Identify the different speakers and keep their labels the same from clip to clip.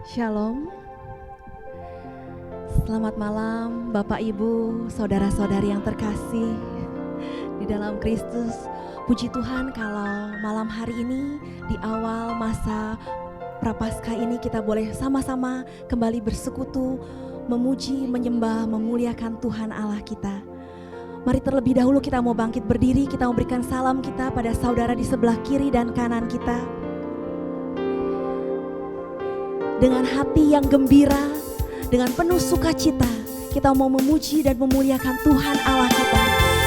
Speaker 1: Shalom. Selamat malam Bapak Ibu, saudara-saudari yang terkasih di dalam Kristus. Puji Tuhan kalau malam hari ini di awal masa Prapaskah ini kita boleh sama-sama kembali bersekutu, memuji, menyembah, memuliakan Tuhan Allah kita. Mari terlebih dahulu kita mau bangkit berdiri, kita mau berikan salam kita pada saudara di sebelah kiri dan kanan kita. Dengan hati yang gembira, dengan penuh sukacita, kita mau memuji dan memuliakan Tuhan Allah kita.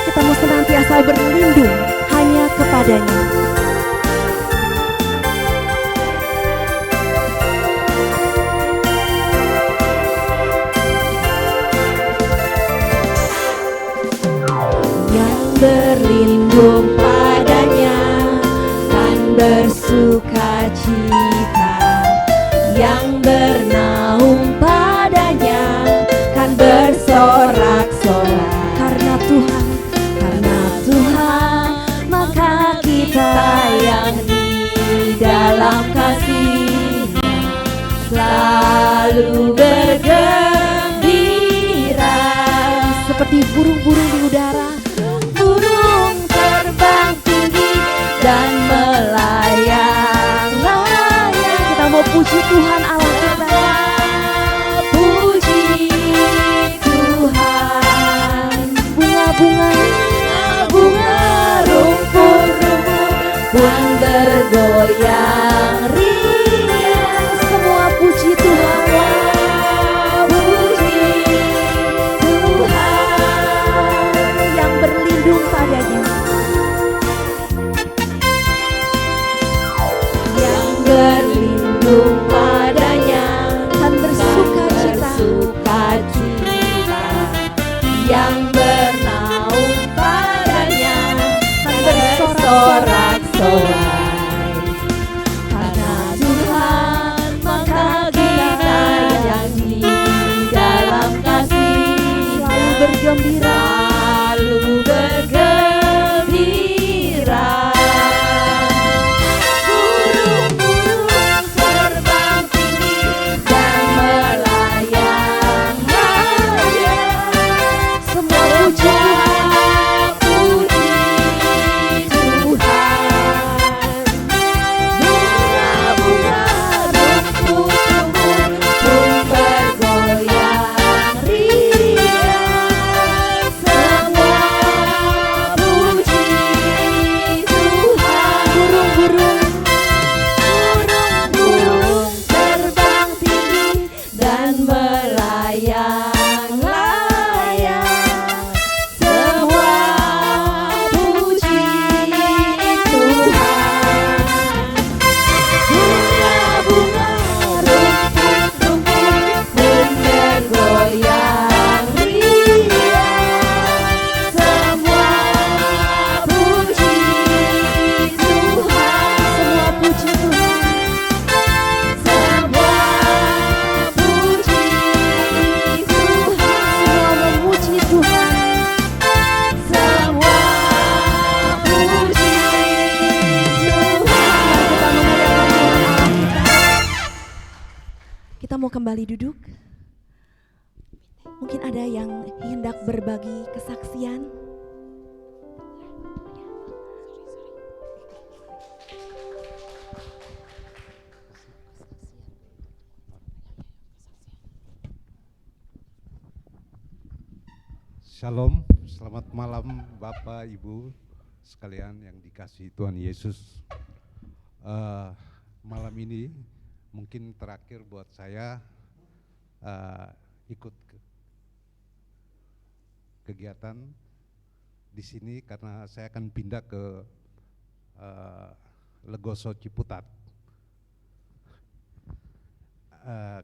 Speaker 1: Kita mau senantiasa berlindung hanya kepadanya. Yang berlindung padanya kan bersukacita. Yang bernaung padanya kan bersorak-sorai. Karena Tuhan, maka kita yang di dalam kasih-Nya selalu bergembira. Seperti burung-burung di udara, burung terbang tinggi dan melayang-layang. Kita mau puji Tuhan Allah kita. Puji Tuhan. Bunga-bunga, rumput-rumput pun bergoyang riang. Semua puji Tuhan. Puji Tuhan yang berlindung padanya. Yang berlindung padanya kan bersukacita. Yang bernaung padanya kan bersorak-sorai. Karena Tuhan, maka kita yang di dalam kasih selalu bergembira. Selalu bergembira. Burung-burung terbang tinggi dan melayang-layang. Semua puji Tuhan. Bunga-bunga, rumput-rumput pun bergoyang riang. Semua puji Tuhan. Burung-burung terbang tinggi dan melayang-layang. Semua puji Tuhan. Bunga-bunga, rumput-rumput pun bergoyang riang. Semua puji Tuhan. Semua puji Tuhan. Semua puji Tuhan. Semua memuji Tuhan. Semua puji Tuhan. Kita memuliakan Tuhan Allah kita. Kita mau kembali duduk. Mungkin ada yang hendak berbagi kesaksian.
Speaker 2: Shalom, selamat malam Bapak Ibu sekalian yang dikasihi Tuhan Yesus. Malam ini mungkin terakhir buat saya ikut kegiatan di sini karena saya akan pindah ke Legoso Ciputat.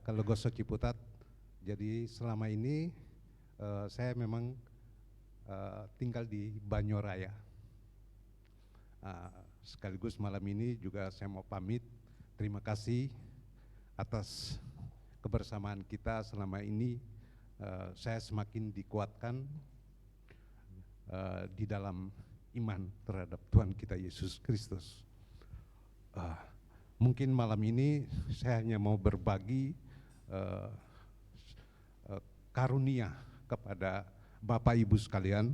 Speaker 2: Ke Legoso Ciputat. Jadi selama ini saya memang tinggal di Banyoraya. Sekaligus malam ini juga saya mau pamit. Terima kasih atas kebersamaan kita selama ini. Saya semakin dikuatkan di dalam iman terhadap Tuhan kita Yesus Kristus. Mungkin malam ini saya hanya mau berbagi karunia kepada Bapak Ibu sekalian,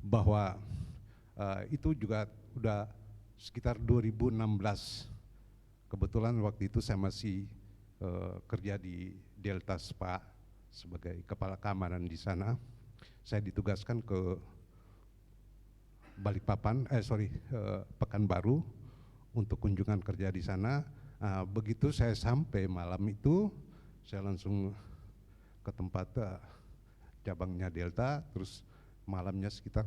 Speaker 2: bahwa itu juga udah sekitar 2016. Kebetulan waktu itu saya masih kerja di Delta Spa sebagai kepala keamanan di sana. Saya ditugaskan ke Pekanbaru untuk kunjungan kerja di sana. Begitu saya sampai malam itu, saya langsung ke tempat cabangnya Delta, terus malamnya sekitar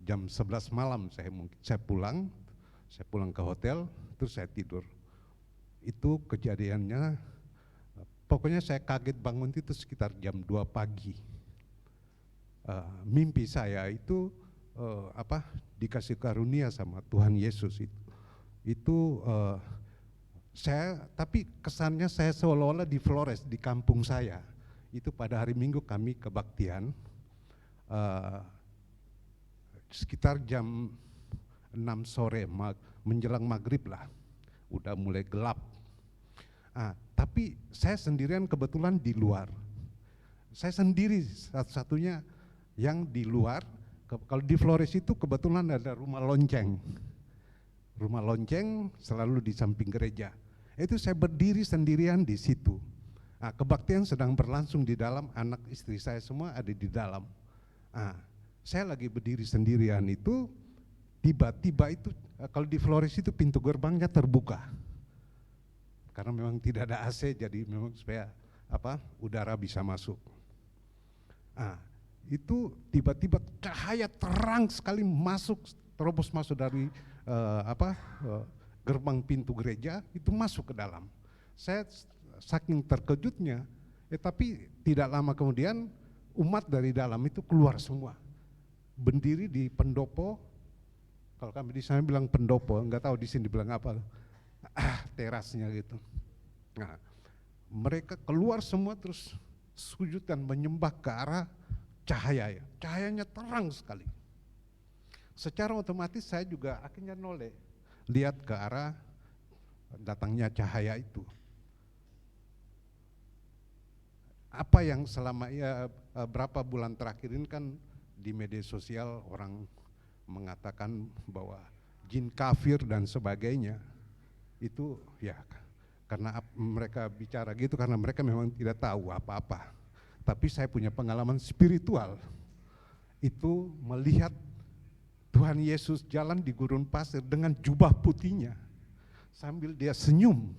Speaker 2: jam 11 malam saya pulang ke hotel, terus saya tidur. Itu kejadiannya, pokoknya saya kaget bangun itu sekitar jam 2 pagi. Mimpi saya itu dikasih karunia sama Tuhan Yesus itu tapi kesannya saya seolah-olah di Flores, di kampung saya. Itu pada hari Minggu kami kebaktian, sekitar jam 6 sore, menjelang maghrib lah, udah mulai gelap. Tapi saya sendirian kebetulan di luar. Saya sendiri satu-satunya yang di luar. Kalau di Flores itu kebetulan ada rumah lonceng. Rumah lonceng selalu di samping gereja. Itu saya berdiri sendirian di situ. Kebaktian sedang berlangsung di dalam, anak istri saya semua ada di dalam. Saya lagi berdiri sendirian itu, tiba-tiba itu kalau di Flores itu pintu gerbangnya terbuka. Karena memang tidak ada AC, jadi memang supaya udara bisa masuk. Itu tiba-tiba cahaya terang sekali terobos masuk dari gerbang pintu gereja, itu masuk ke dalam. Saya saking terkejutnya, tapi tidak lama kemudian umat dari dalam itu keluar semua, berdiri di pendopo. Kalau kami di sana bilang pendopo, nggak tahu di sini bilang apa, terasnya gitu. Mereka keluar semua terus sujud dan menyembah ke arah cahaya. Cahayanya terang sekali. Secara otomatis saya juga akhirnya noleh, lihat ke arah datangnya cahaya itu. Apa yang selama berapa bulan terakhir ini kan di media sosial orang mengatakan bahwa jin kafir dan sebagainya, itu ya karena mereka bicara gitu karena mereka memang tidak tahu apa-apa. Tapi saya punya pengalaman spiritual, itu melihat Tuhan Yesus jalan di gurun pasir dengan jubah putihnya, sambil dia senyum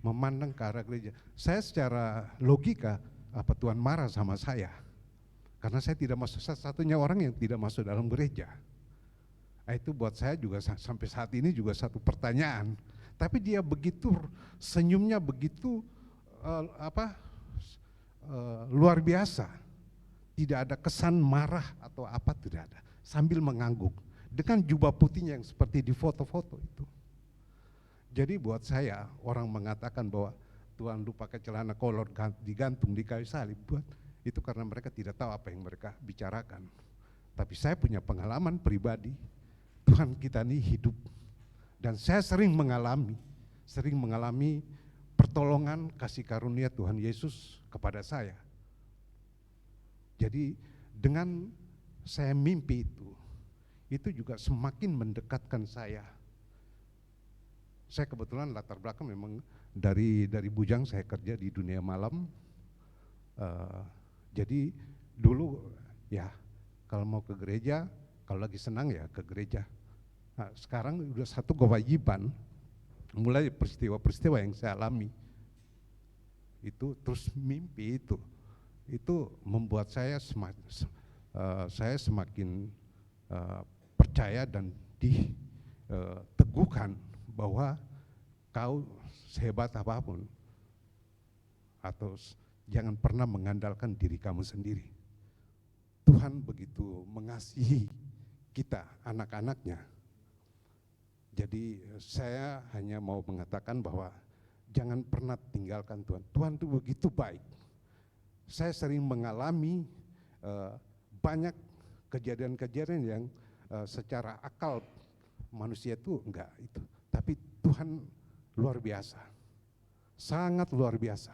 Speaker 2: memandang ke arah gereja. Saya secara logika, apa Tuhan marah sama saya? Karena saya tidak masuk, satu-satunya orang yang tidak masuk dalam gereja. Itu buat saya juga sampai saat ini juga satu pertanyaan. Tapi dia begitu, senyumnya begitu luar biasa. Tidak ada kesan marah atau apa, tidak ada. Sambil mengangguk dengan jubah putihnya yang seperti di foto-foto itu. Jadi buat saya, orang mengatakan bahwa Tuhan lu pakai celana kolor digantung di kayu salib, buat itu karena mereka tidak tahu apa yang mereka bicarakan. Tapi saya punya pengalaman pribadi, Tuhan kita ini hidup, dan saya sering mengalami pertolongan kasih karunia Tuhan Yesus kepada saya. Jadi dengan saya mimpi itu juga semakin mendekatkan saya. Saya kebetulan latar belakang memang dari bujang saya kerja di dunia malam. Jadi dulu ya kalau mau ke gereja, kalau lagi senang ya ke gereja. Sekarang udah satu kewajiban, mulai peristiwa-peristiwa yang saya alami. Itu terus mimpi itu membuat saya semakin percaya dan diteguhkan bahwa kau sehebat apapun atau jangan pernah mengandalkan diri kamu sendiri. Tuhan begitu mengasihi kita, anak-anaknya. Jadi saya hanya mau mengatakan bahwa jangan pernah tinggalkan Tuhan. Tuhan itu begitu baik. Saya sering mengalami banyak kejadian-kejadian yang secara akal manusia itu enggak itu. Tapi Tuhan luar biasa, sangat luar biasa.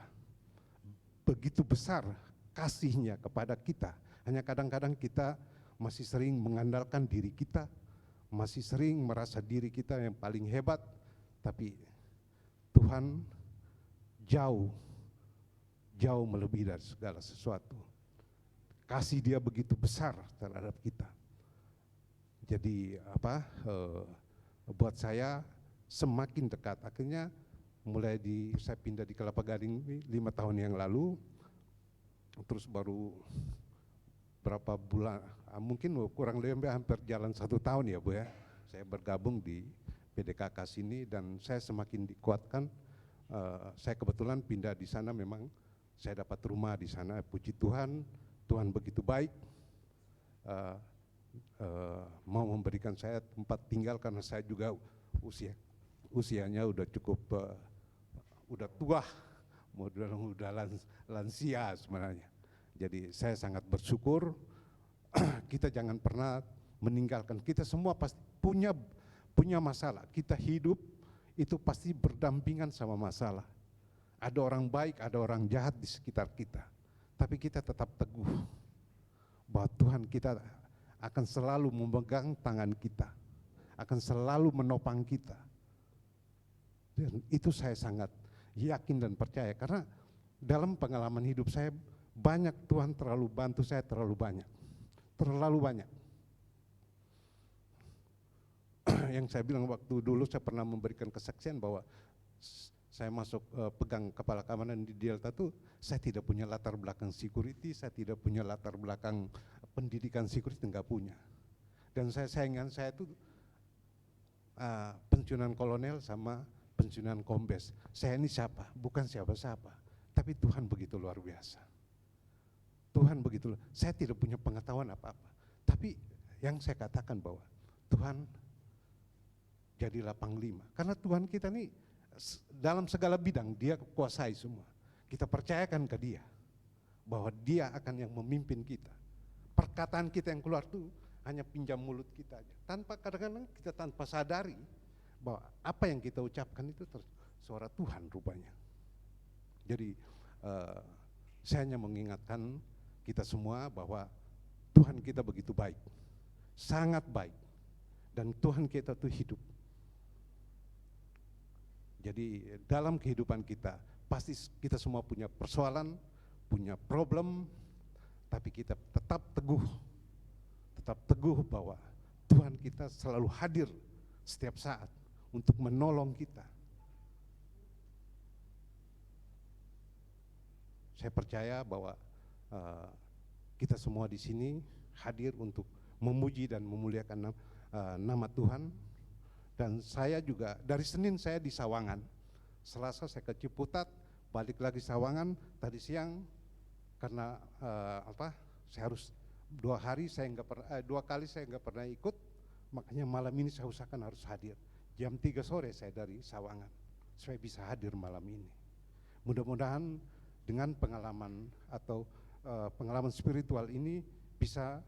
Speaker 2: Begitu besar kasih-Nya kepada kita. Hanya kadang-kadang kita masih sering mengandalkan diri kita, masih sering merasa diri kita yang paling hebat, tapi Tuhan jauh melebihi dari segala sesuatu. Kasih Dia begitu besar terhadap kita. Jadi buat saya semakin dekat. Akhirnya saya pindah di Kelapa Gading 5 tahun yang lalu, terus baru berapa bulan, mungkin kurang lebih hampir jalan 1 tahun ya Bu ya, saya bergabung di PDKK sini dan saya semakin dikuatkan. Saya kebetulan pindah di sana, memang saya dapat rumah di sana. Puji Tuhan, Tuhan begitu baik, mau memberikan saya tempat tinggal karena saya juga usianya udah cukup udah tua, udah lansia sebenarnya. Jadi saya sangat bersyukur. Kita jangan pernah meninggalkan, kita semua pasti punya masalah. Kita hidup itu pasti berdampingan sama masalah. Ada orang baik, ada orang jahat di sekitar kita, tapi kita tetap teguh bahwa Tuhan kita akan selalu memegang tangan kita, akan selalu menopang kita. Dan itu saya sangat yakin dan percaya, karena dalam pengalaman hidup saya banyak Tuhan terlalu bantu saya, terlalu banyak. Yang saya bilang waktu dulu saya pernah memberikan kesaksian bahwa saya masuk pegang kepala keamanan di Delta tuh, saya tidak punya latar belakang security, saya tidak punya latar belakang pendidikan security, enggak punya. Dan saingan saya tuh pensiunan kolonel sama pensiunan kombes. Saya ini siapa? Bukan siapa-siapa, tapi Tuhan begitu luar biasa. Tuhan begitu, saya tidak punya pengetahuan apa-apa, tapi yang saya katakan bahwa Tuhan jadilah panglima, karena Tuhan kita nih dalam segala bidang Dia kuasai semua. Kita percayakan ke Dia bahwa Dia akan yang memimpin kita. Perkataan kita yang keluar tuh hanya pinjam mulut kita aja, tanpa kadang-kadang kita tanpa sadari bahwa apa yang kita ucapkan itu suara Tuhan rupanya. Jadi saya hanya mengingatkan kita semua bahwa Tuhan kita begitu baik, sangat baik, dan Tuhan kita tuh hidup. Jadi dalam kehidupan kita pasti kita semua punya persoalan, punya problem, tapi kita tetap teguh bahwa Tuhan kita selalu hadir setiap saat untuk menolong kita. Saya percaya bahwa kita semua di sini hadir untuk memuji dan memuliakan nama Tuhan. Dan saya juga dari Senin saya di Sawangan, Selasa saya ke Ciputat, balik lagi Sawangan. Tadi siang karena saya harus 2 kali saya nggak pernah ikut, makanya malam ini saya usahakan harus hadir. Jam 3 sore saya dari Sawangan, saya bisa hadir malam ini. Mudah-mudahan dengan pengalaman atau pengalaman spiritual ini bisa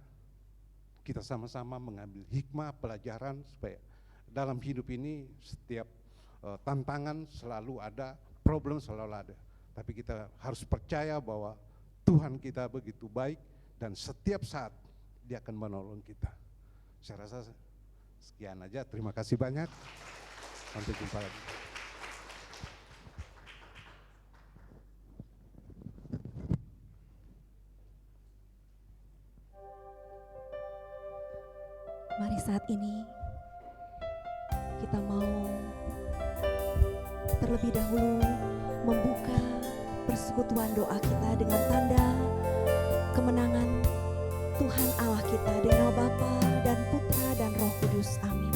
Speaker 2: kita sama-sama mengambil hikmah, pelajaran, supaya dalam hidup ini setiap tantangan selalu ada, problem selalu ada. Tapi kita harus percaya bahwa Tuhan kita begitu baik dan setiap saat Dia akan menolong kita. Saya rasa sekian aja, terima kasih banyak. Sampai jumpa lagi.
Speaker 1: Mari saat ini kita mau terlebih dahulu membuka persekutuan doa kita dengan tanda kemenangan Tuhan Allah kita, dengan nama Bapa dan Putra dan Roh Kudus. Amin.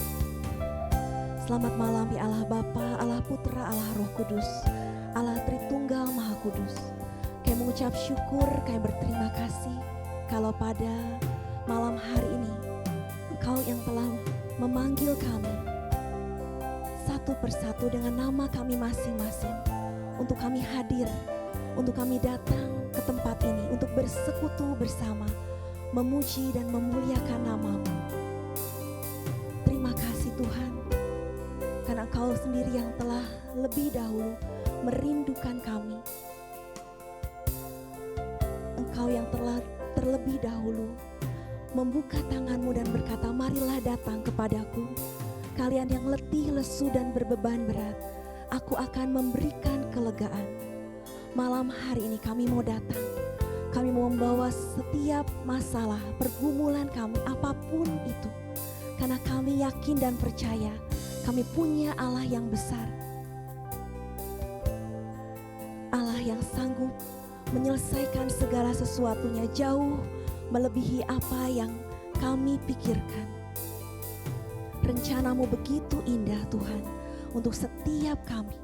Speaker 1: Selamat malam ya Allah Bapa, Allah Putra, Allah Roh Kudus, Allah Tritunggal Maha Kudus. Kami mengucap syukur, kami berterima kasih kalau pada malam hari ini Engkau yang telah memanggil kami satu persatu dengan nama kami masing-masing, untuk kami hadir, untuk kami datang ke tempat ini untuk bersekutu bersama, memuji dan memuliakan nama-Mu. sendiri yang telah lebih dahulu merindukan kami. Engkau yang telah terlebih dahulu membuka tanganmu dan berkata, marilah datang kepadaku, kalian yang letih, lesu dan berbeban berat, aku akan memberikan kelegaan. Malam hari ini kami mau datang, kami mau membawa setiap masalah, pergumulan kami, apapun itu, karena kami yakin dan percaya kami punya Allah yang besar, Allah yang sanggup menyelesaikan segala sesuatunya jauh melebihi apa yang kami pikirkan. Rencanamu begitu indah Tuhan untuk setiap kami.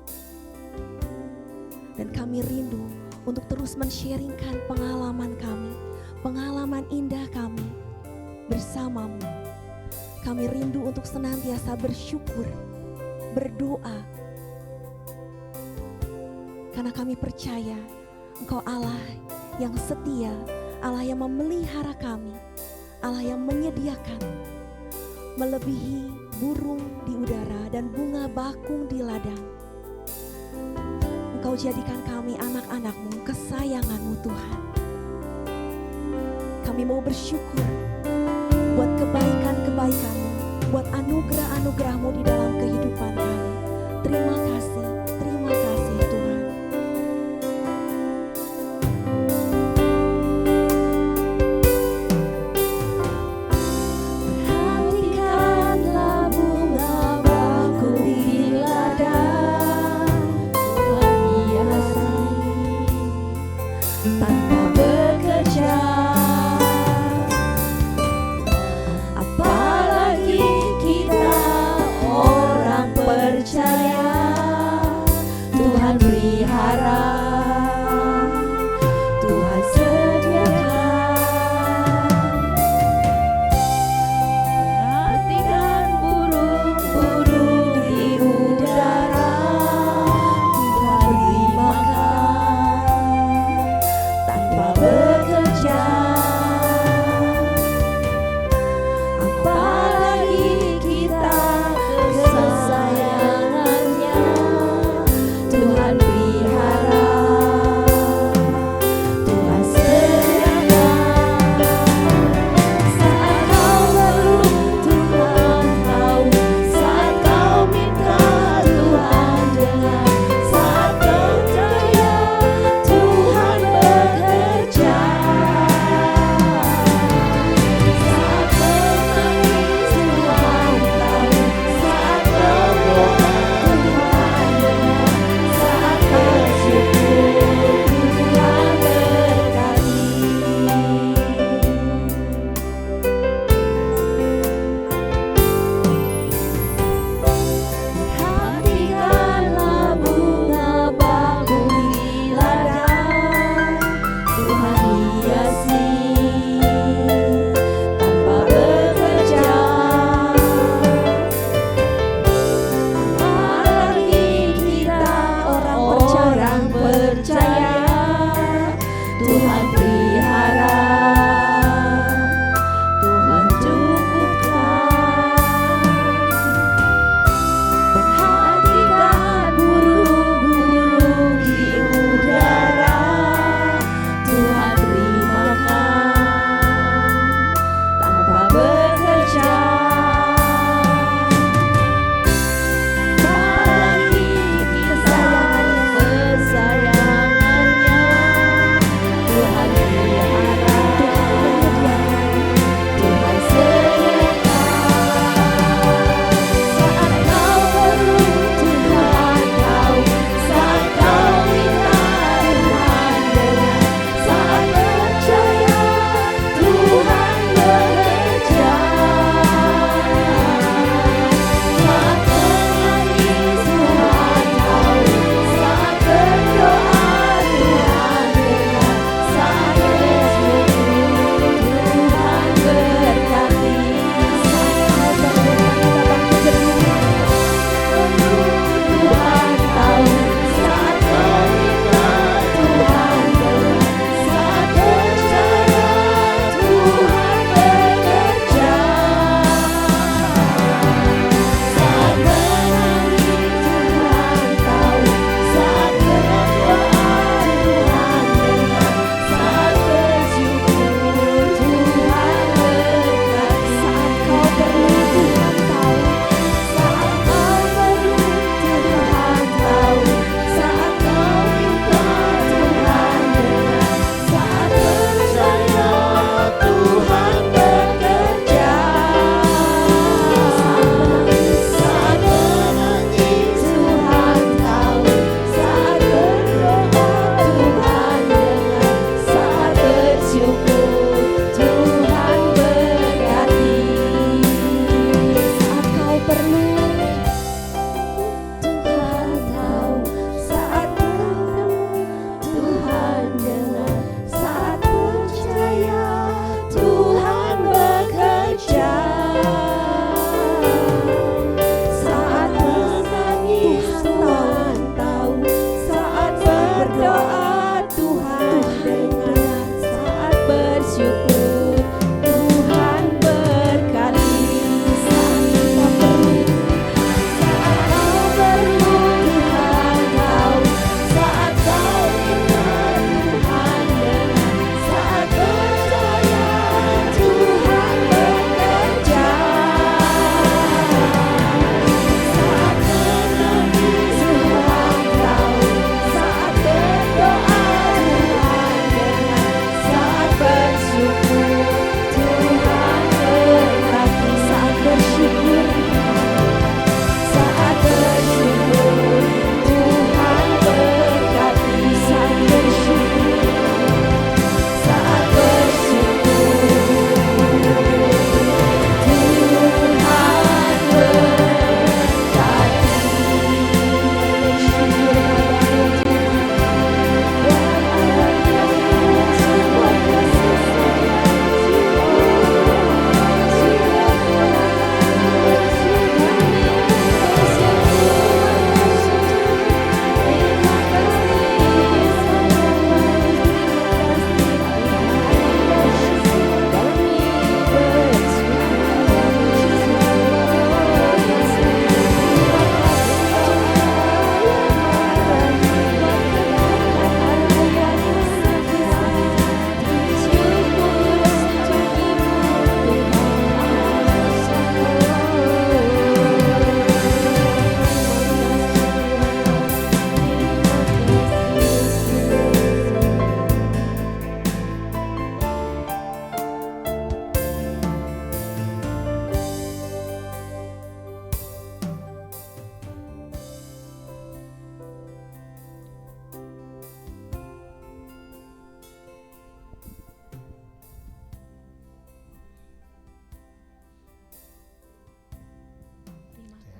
Speaker 1: Dan kami rindu untuk terus men-sharingkan pengalaman kami, pengalaman indah kami bersamamu. Kami rindu untuk senantiasa bersyukur, berdoa. Karena kami percaya Engkau Allah yang setia, Allah yang memelihara kami, Allah yang menyediakan melebihi burung di udara dan bunga bakung di ladang. Engkau jadikan kami anak-anak-Mu, kesayangan-Mu Tuhan. Kami mau bersyukur buat kebaikan-kebaikan-Mu, buat anugerah-anugerah-Mu di dalam kehidupan kami. Terima kasih Tuhan.
Speaker 3: Tuhan pelihara.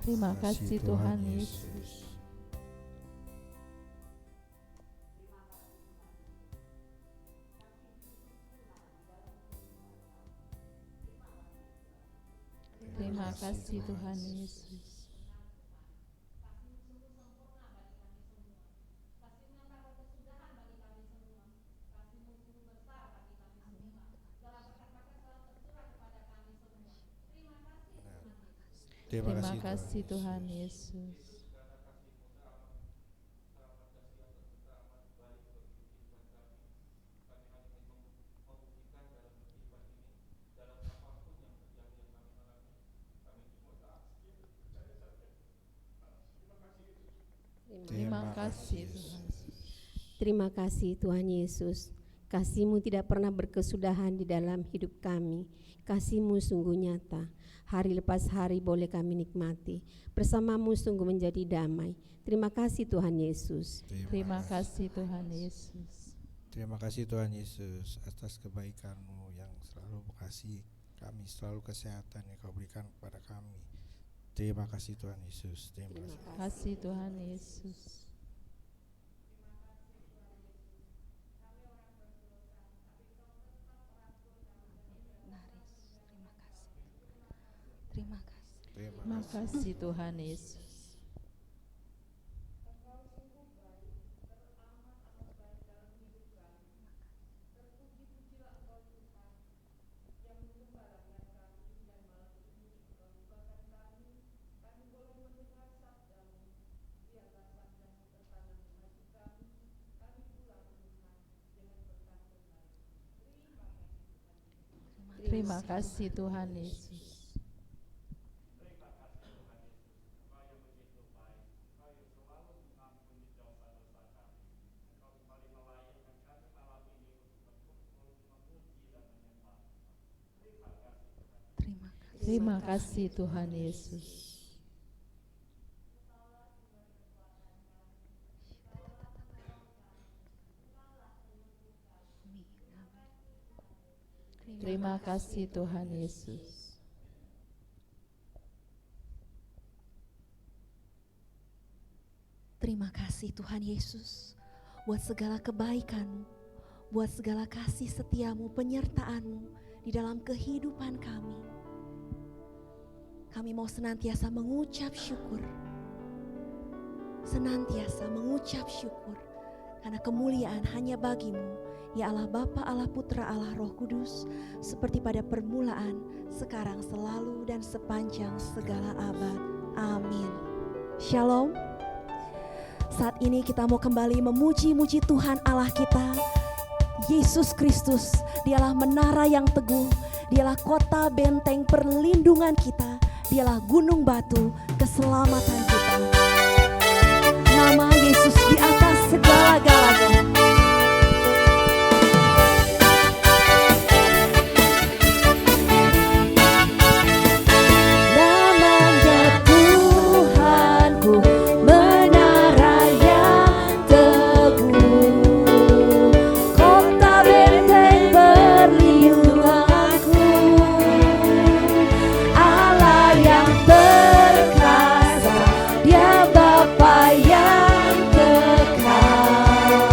Speaker 3: Terima kasih Tuhan Yesus. Terima kasih Tuhan Yesus. Terima kasih Tuhan Yesus. Terima kasih Tuhan.
Speaker 4: Terima kasih Tuhan Yesus. Kasih-Mu tidak pernah berkesudahan di dalam hidup kami. Kasih-Mu sungguh nyata. Hari lepas hari boleh kami nikmati. Bersama-Mu sungguh menjadi damai. Terima kasih Tuhan Yesus.
Speaker 3: Terima kasih Tuhan Yesus.
Speaker 5: Terima kasih Tuhan Yesus atas kebaikan-Mu yang selalu mengasihi kami, selalu kesehatan yang Kau berikan kepada kami. Terima kasih Tuhan Yesus. Terima
Speaker 3: kasih Tuhan Yesus. Terima kasih Tuhan Yesus. Terima kasih Tuhan Yesus. Terima kasih Tuhan Yesus. Terima kasih Tuhan Yesus.
Speaker 1: Terima kasih Tuhan Yesus buat segala kebaikan-Mu, buat segala kasih setia-Mu, penyertaan-Mu di dalam kehidupan kami. Kami mau senantiasa mengucap syukur, senantiasa mengucap syukur, karena kemuliaan hanya bagi-Mu, ya Allah Bapa, Allah Putra, Allah Roh Kudus, seperti pada permulaan, sekarang, selalu, dan sepanjang segala abad. Amin. Shalom. Saat ini kita mau kembali memuji-muji Tuhan Allah kita, Yesus Kristus. Dialah menara yang teguh, Dialah kota benteng perlindungan kita, Dialah gunung batu keselamatan kita. Nama Yesus di atas segala-galanya.
Speaker 4: Bapa yang kekal.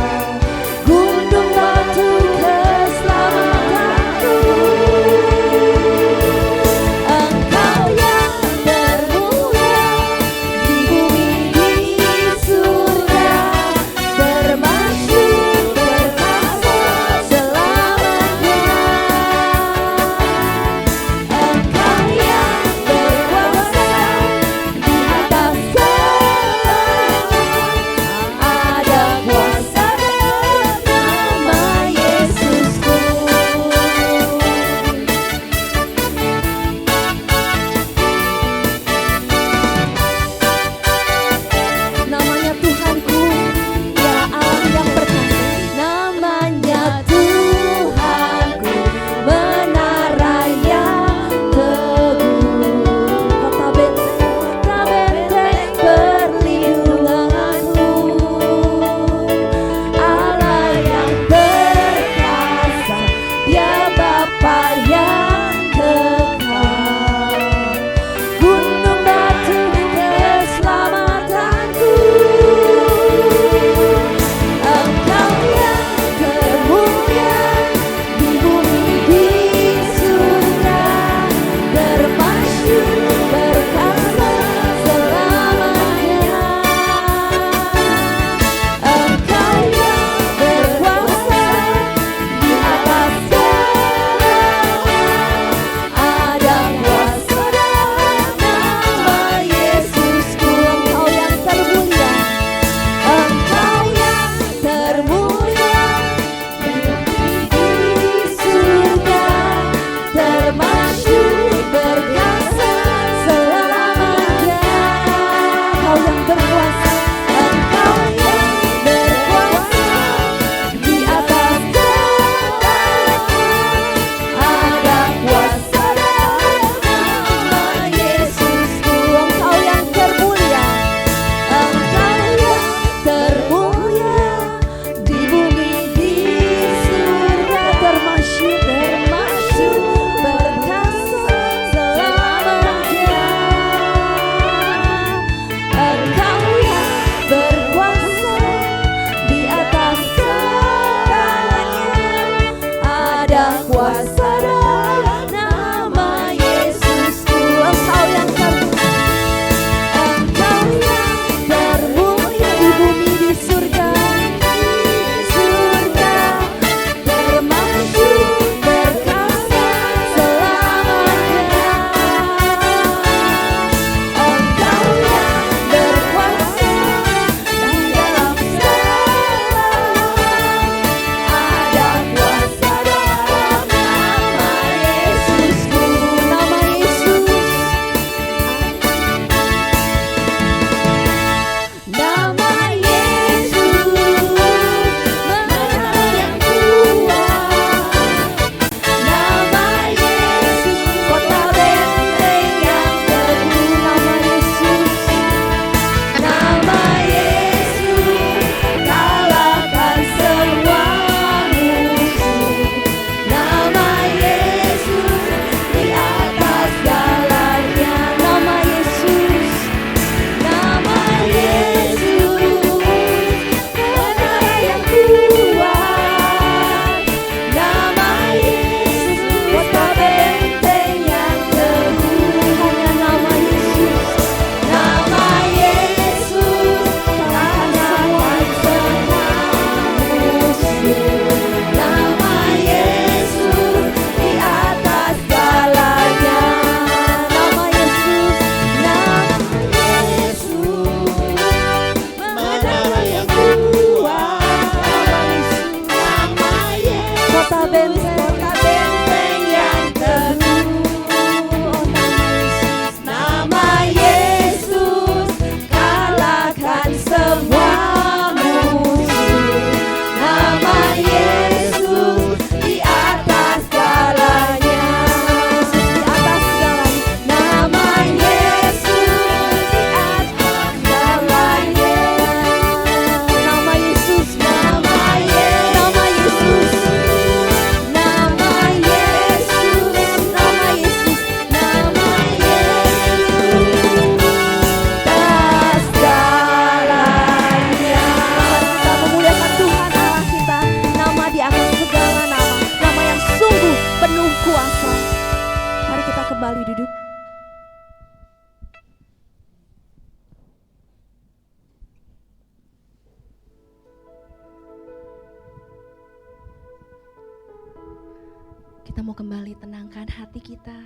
Speaker 1: Kita mau kembali tenangkan hati kita.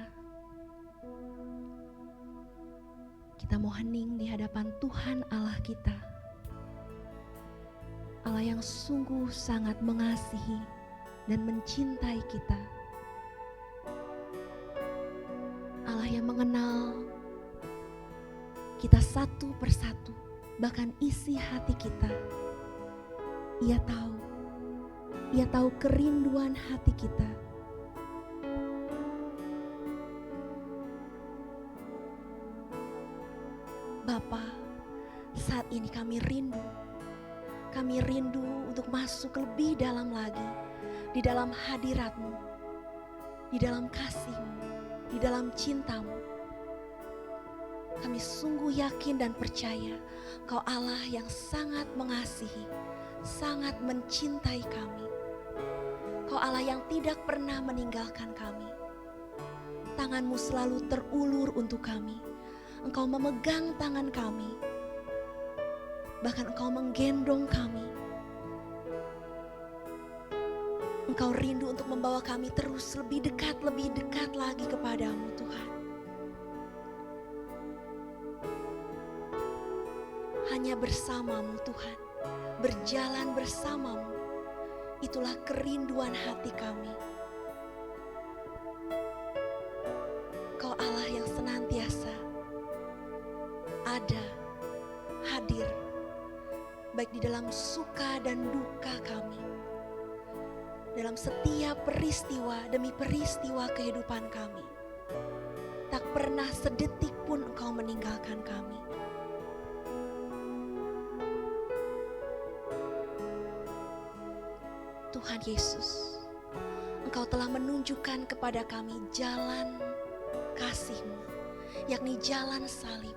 Speaker 1: Kita mau hening di hadapan Tuhan Allah kita. Allah yang sungguh sangat mengasihi dan mencintai kita. Allah yang mengenal kita satu persatu, bahkan isi hati kita. Ia tahu kerinduan hati kita. Bapa, saat ini kami rindu. Kami rindu untuk masuk lebih dalam lagi di dalam hadirat-Mu, di dalam kasih-Mu, di dalam cinta-Mu. Kami sungguh yakin dan percaya Kau Allah yang sangat mengasihi, sangat mencintai kami. Kau Allah yang tidak pernah meninggalkan kami. Tangan-Mu selalu terulur untuk kami. Engkau memegang tangan kami. Bahkan Engkau menggendong kami. Engkau rindu untuk membawa kami terus lebih dekat lagi kepadamu Tuhan. Hanya bersamamu Tuhan, berjalan bersamamu, itulah kerinduan hati kami. Kau Allah yang senantiasa ada, hadir, baik di dalam suka dan duka kami, dalam setiap peristiwa demi peristiwa kehidupan kami. Tak pernah sedetik pun Engkau meninggalkan kami. Tuhan Yesus, Engkau telah menunjukkan kepada kami jalan kasih-Mu, yakni jalan salib,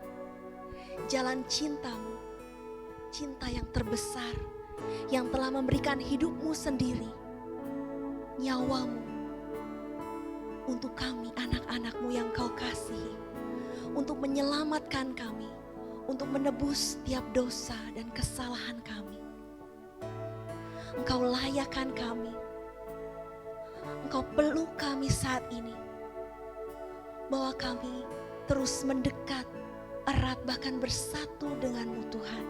Speaker 1: jalan cinta-Mu, cinta yang terbesar, yang telah memberikan hidup-Mu sendiri, nyawa-Mu, untuk kami anak-anak-Mu yang Kau kasihi, untuk menyelamatkan kami, untuk menebus setiap dosa dan kesalahan kami. Engkau layakkan kami, Engkau peluk kami saat ini, bahwa kami terus mendekat, erat bahkan bersatu dengan-Mu Tuhan.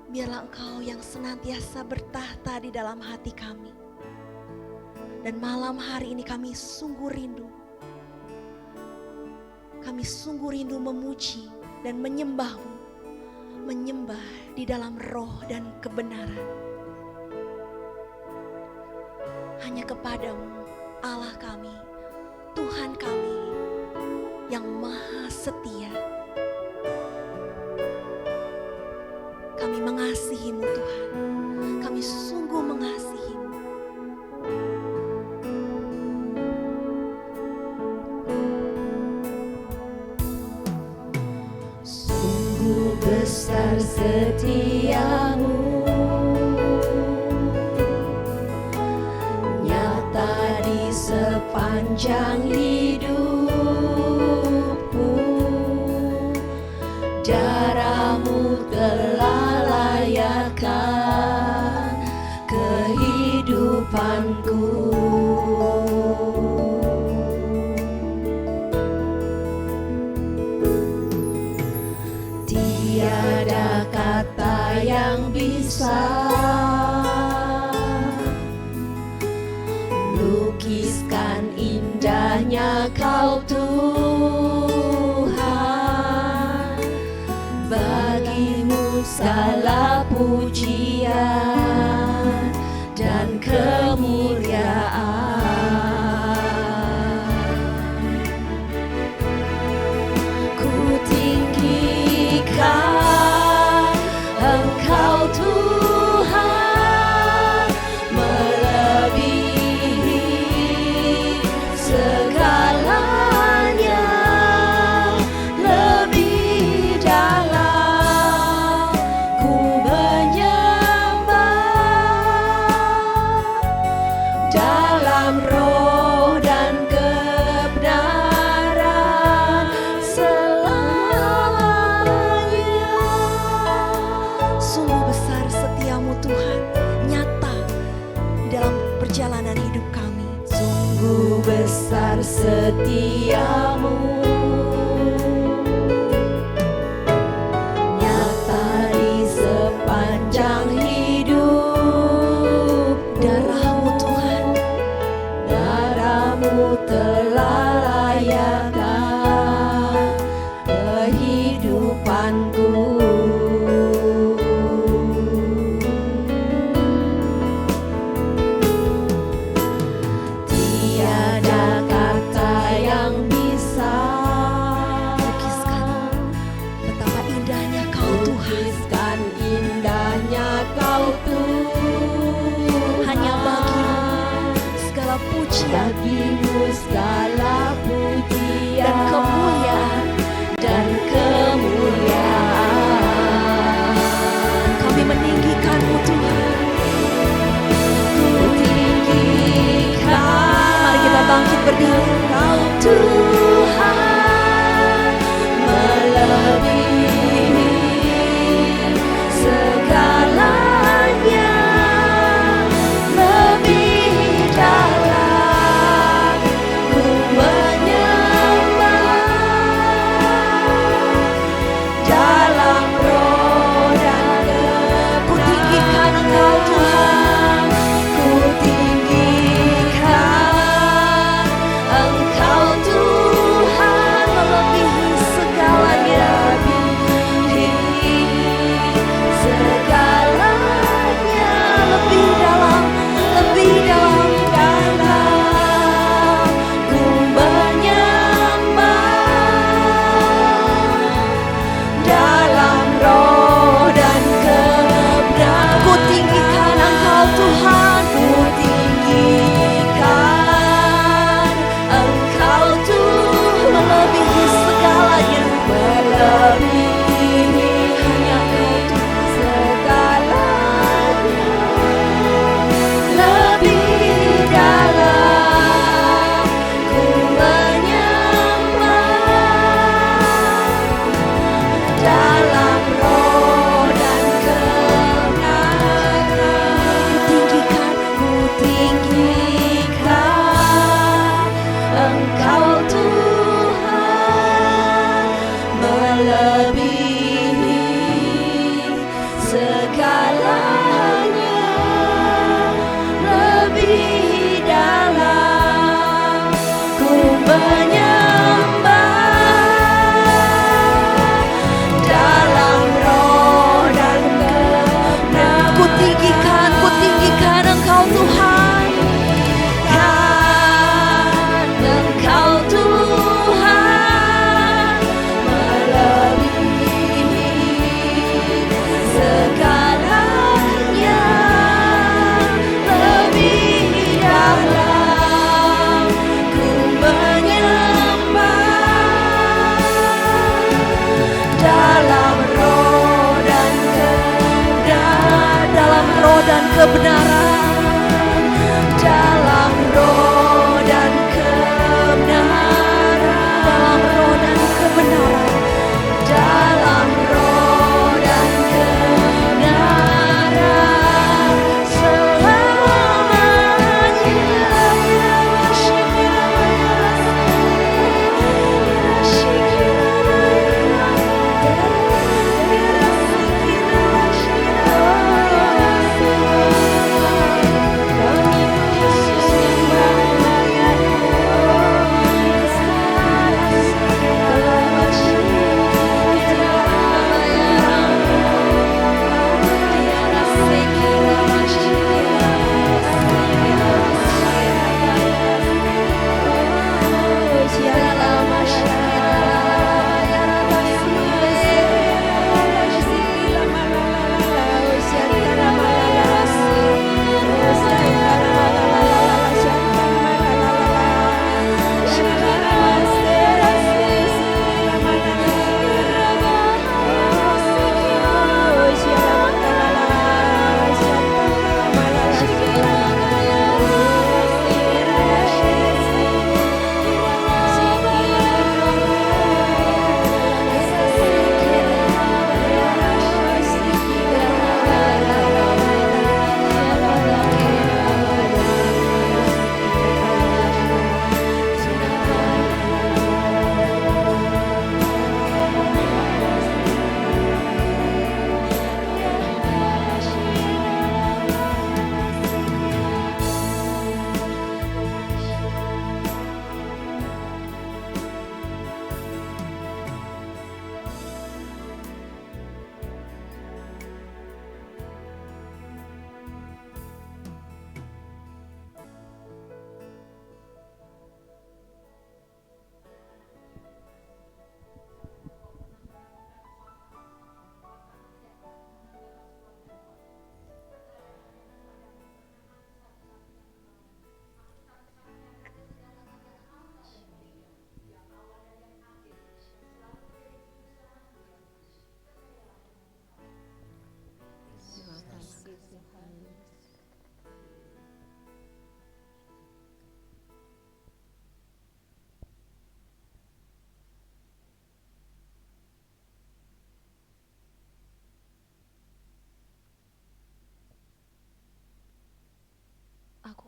Speaker 1: Biarlah Engkau yang senantiasa bertahta di dalam hati kami. Dan malam hari ini kami sungguh rindu. Kami sungguh rindu memuji dan menyembah-Mu. Menyembah di dalam roh dan kebenaran. Hanya kepadamu Allah kami, Tuhan kami yang maha setia. Kami mengasihi-Mu Tuhan, kami sungguh mengasihi-Mu.
Speaker 4: Sungguh besar setiamu, nyata di sepanjang hidupku. Darah-Mu telah layakkan kehidupanku. Tiada kata yang bisa lukiskan indahnya Kau Tuhan. Bagi-Mu segala pujian dan kemuliaan. Ku tinggikan Engkau Tuhan, melebihi segala besar setiamu, nyata di sepanjang hidup.
Speaker 1: Darah-Mu Tuhan,
Speaker 4: Darah-Mu telah layakkan kehidupanku. Tiada kata yang bisa
Speaker 1: lukiskan betapa indahnya Kau Tuhan.
Speaker 4: lukiskan indahnya Kau Tuhan.
Speaker 1: Hanya Bagimu segala pujian
Speaker 4: Bagimu segala pujian
Speaker 1: dan kemuliaan.
Speaker 4: dan kemuliaan.
Speaker 1: Kami meninggikan-Mu Tuhan.
Speaker 4: Ku tinggikan,
Speaker 1: Mari kita bangkit berdiri.
Speaker 4: Kau Tuhan, melebihi segalanya, lebih dalam ku menyembah, dalam roh dan
Speaker 1: Ku tinggikan Engkau Tuhan.
Speaker 4: ku tinggikan Engkau Tuhan,
Speaker 1: Melebihi segalanya.
Speaker 4: melebihi segalanya,
Speaker 1: Lebih dalam, lebih dalam.
Speaker 4: dalam ku menyembah, dalam roh dan kebenaran.
Speaker 1: Ku tinggikan Engkau Tuhan.
Speaker 4: Ku tinggikan Engkau Tuhan,
Speaker 1: Melebihi segalanya.
Speaker 4: melebihi
Speaker 1: Hanya Engkau Tuhan.
Speaker 4: segalanya, lebih dalam ku menyembah, dalam roh dan kebenaran. Ku tinggikan Engkau Tuhan, melebihi segalanya, lebih dalam ku menyembah, dalam roh dan kebenaran.
Speaker 1: Ku tinggikan Engkau Tuhan.
Speaker 4: Kan Engkau Tuhan, melebihi segalanya, lebih dalam ku menyembah, dalam roh dan kebenaran,
Speaker 1: Dalam roh dan kebenaran.
Speaker 4: dalam roh dan kebenaran,
Speaker 1: Dalam roh dan kebenaran.
Speaker 4: dalam roh dan kebenaran selamanya.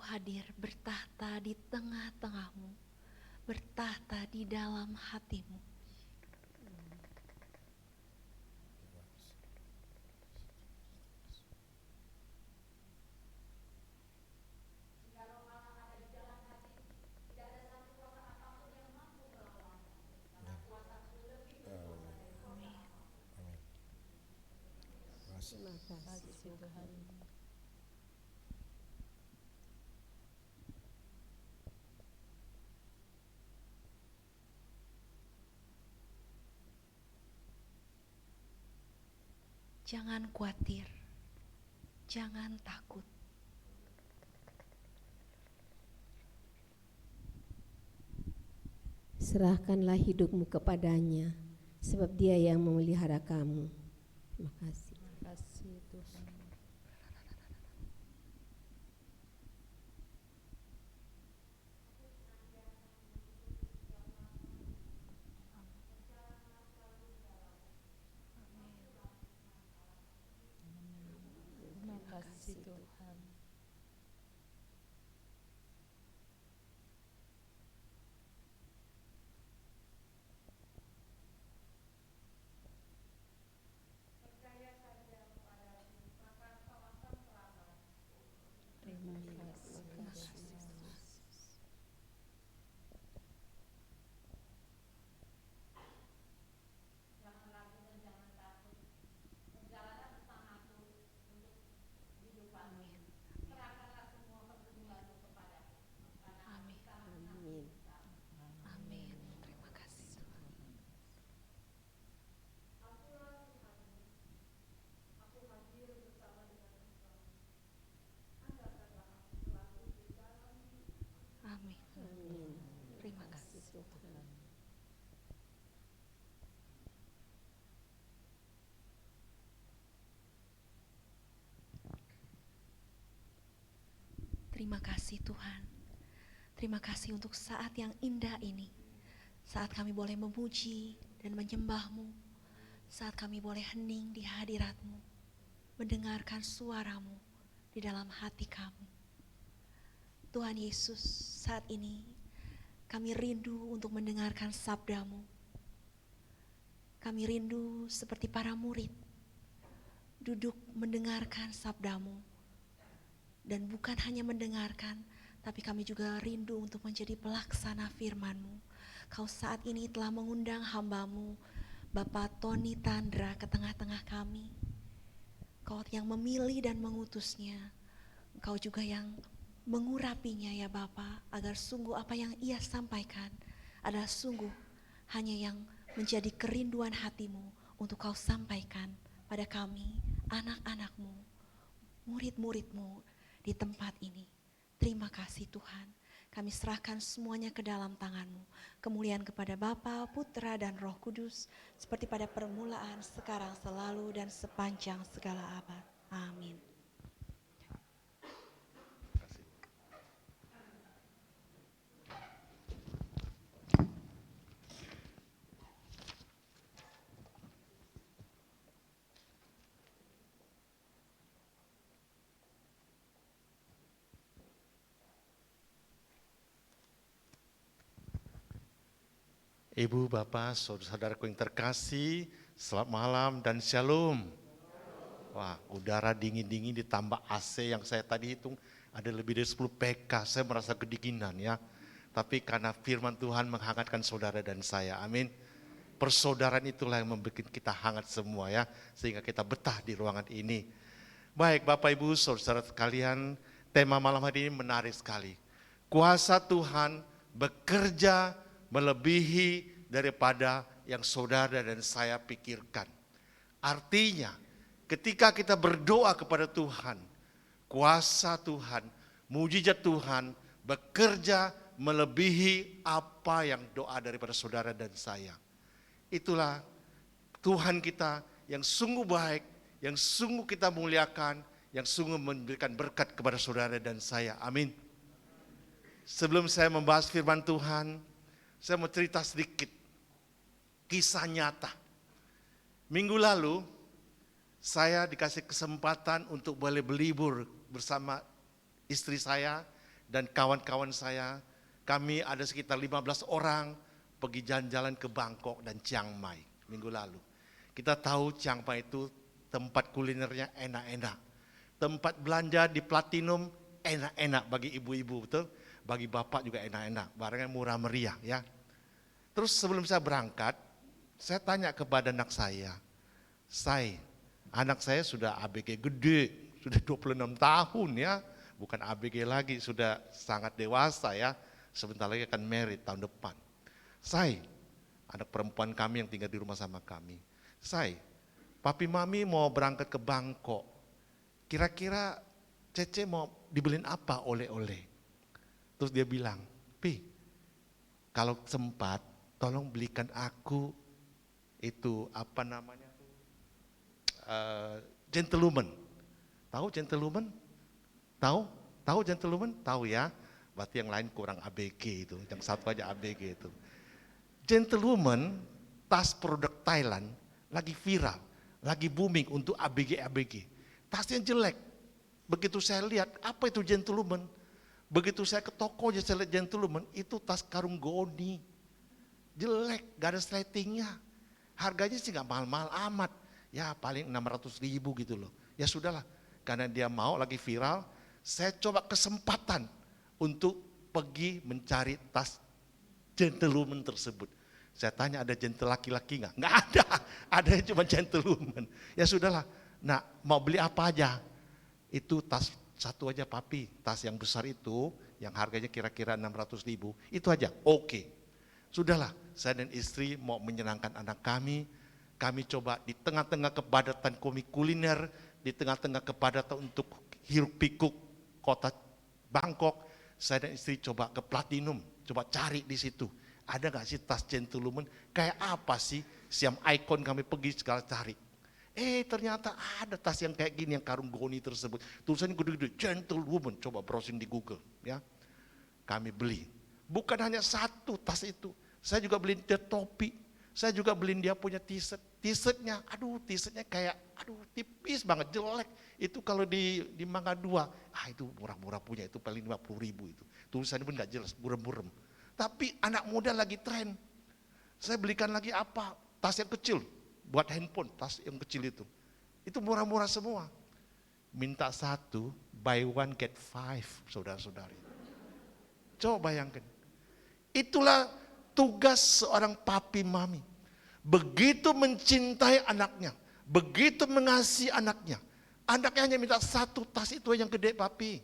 Speaker 1: hadir bertahta di tengah-tengahmu, bertahta di dalam hatimu.
Speaker 4: Terima kasih Tuhan.
Speaker 1: Jangan khawatir, jangan takut.
Speaker 4: Serahkanlah hidupmu kepadanya, sebab Dia yang memelihara kamu. Terima kasih.
Speaker 3: Terima kasih Tuhan. Terima kasih Tuhan. Terima kasih Yesus.
Speaker 1: Amin.
Speaker 4: Amin.
Speaker 1: Amin. Terima kasih. Amin.
Speaker 4: Amin.
Speaker 1: Terima kasih.
Speaker 4: Tuhan.
Speaker 1: Terima kasih Tuhan. Terima kasih untuk saat yang indah ini. Saat kami boleh memuji dan menyembah-Mu. Saat kami boleh hening di hadirat-Mu. Mendengarkan suara-Mu di dalam hati kami. Tuhan Yesus, saat ini kami rindu untuk mendengarkan sabda-Mu. Kami rindu seperti para murid. Duduk mendengarkan sabda-Mu. Dan bukan hanya mendengarkan, tapi kami juga rindu untuk menjadi pelaksana firman-Mu. Kau saat ini telah mengundang hamba-Mu, Bapak Tony Tandra ke tengah-tengah kami. Kau yang memilih dan mengutusnya. Engkau juga yang mengurapinya ya Bapa, agar sungguh apa yang ia sampaikan adalah sungguh hanya yang menjadi kerinduan hati-Mu untuk Kau sampaikan pada kami, anak-anak-Mu, murid-murid-Mu di tempat ini. Terima kasih Tuhan. Kami serahkan semuanya ke dalam tangan-Mu. Kemuliaan kepada Bapa, Putra, dan Roh Kudus, seperti pada permulaan, sekarang, selalu, dan sepanjang segala abad. Amin.
Speaker 6: Ibu, Bapak, saudara-saudaraku yang terkasih, selamat malam dan shalom. Wah, udara dingin-dingin ditambah AC yang saya tadi hitung ada lebih dari 10 PK, saya merasa kedinginan ya. Tapi karena firman Tuhan menghangatkan saudara dan saya, amin. Persaudaraan itulah yang membuat kita hangat semua ya, sehingga kita betah di ruangan ini. Baik Bapak Ibu, saudara sekalian, tema malam hari ini menarik sekali. Kuasa Tuhan bekerja melebihi daripada yang saudara dan saya pikirkan. Artinya, ketika kita berdoa kepada Tuhan, kuasa Tuhan, mujizat Tuhan bekerja melebihi apa yang doa daripada saudara dan saya. Itulah Tuhan kita yang sungguh baik, yang sungguh kita muliakan, yang sungguh memberikan berkat kepada saudara dan saya. Amin. Sebelum saya membahas firman Tuhan, saya mau cerita sedikit kisah nyata. Minggu lalu saya dikasih kesempatan untuk boleh berlibur bersama istri saya dan kawan-kawan saya, kami ada sekitar 15 orang pergi jalan-jalan ke Bangkok dan Chiang Mai minggu lalu. Kita tahu Chiang Mai itu tempat kulinernya enak-enak. Tempat belanja di Platinum enak-enak bagi ibu-ibu, betul? Bagi bapak juga enak-enak, barangnya murah meriah ya. Terus sebelum saya berangkat, saya tanya kepada anak saya, anak saya sudah ABG gede, sudah 26 tahun ya, bukan ABG lagi, sudah sangat dewasa ya, sebentar lagi akan married tahun depan. Anak perempuan kami yang tinggal di rumah sama kami, papi mami mau berangkat ke Bangkok, kira-kira Cece mau dibeliin apa oleh-oleh? Terus dia bilang, Pi, kalau sempat tolong belikan aku itu apa namanya, gentlewoman. Tahu gentlewoman? Tahu gentlewoman? Tahu ya. Berarti yang lain kurang ABG itu, yang satu aja ABG itu. Gentlewoman, tas produk Thailand lagi viral, lagi booming untuk ABG. Tasnya jelek. Begitu saya lihat, apa itu gentlewoman? Begitu saya ke toko aja saya lihat gentlewoman, itu tas karung goni. Jelek, gak ada slatingnya. Harganya sih gak mahal-mahal amat. Ya paling 600.000 gitu loh. Ya sudahlah, karena dia mau lagi viral, saya coba kesempatan untuk pergi mencari tas gentlewoman tersebut. Saya tanya ada gentle laki-laki gak? Gak ada, adanya cuma gentlewoman. Ya sudahlah, nah mau beli apa aja? Itu tas satu aja papi, tas yang besar itu, yang harganya kira-kira 600.000, itu aja, oke. Sudahlah, saya dan istri mau menyenangkan anak kami coba di tengah-tengah kepadatan kuliner, di tengah-tengah kepadatan untuk hiruk pikuk kota Bangkok, saya dan istri coba ke Platinum, coba cari di situ. Ada gak sih tas gentlewoman, kayak apa sih, Siam Icon kami pergi segala cari. Ternyata ada tas yang kayak gini, yang karung goni tersebut. Tulisannya gede-gede, gentlewoman, coba browsing di Google. Ya, kami beli. Bukan hanya satu tas itu, saya juga beliin dia topi, saya juga beliin dia punya t-shirt. T-shirtnya, t-shirtnya kayak, tipis banget, jelek. Itu kalau di Mangga 2, itu murah-murah punya, itu paling 50.000 itu. Tulisannya pun gak jelas, burem-burem. Tapi anak muda lagi tren. Saya belikan lagi apa? Tas yang kecil, buat handphone, tas yang kecil itu. Itu murah-murah semua. Minta satu, buy one get five, saudara-saudari. Coba bayangkan. Itulah tugas seorang papi mami. Begitu mencintai anaknya, begitu mengasihi anaknya. Anaknya hanya minta satu tas itu yang gede papi,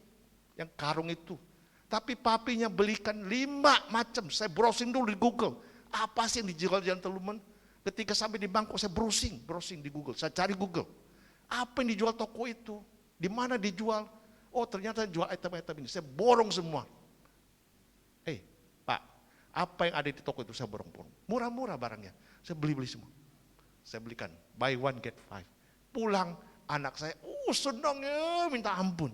Speaker 6: yang karung itu. Tapi papinya belikan 5 macam. Saya browsing dulu di Google. Apa sih yang dijual gentlewoman? Ketika sampai di Bangkok saya browsing di Google. Saya cari Google. Apa yang dijual toko itu? Di mana dijual? Oh ternyata jual item-item ini. Saya borong semua. Pak, apa yang ada di toko itu saya borong-borong. Murah-murah barangnya. Saya beli-beli semua. Saya belikan, buy one get five. Pulang anak saya, senangnya minta ampun.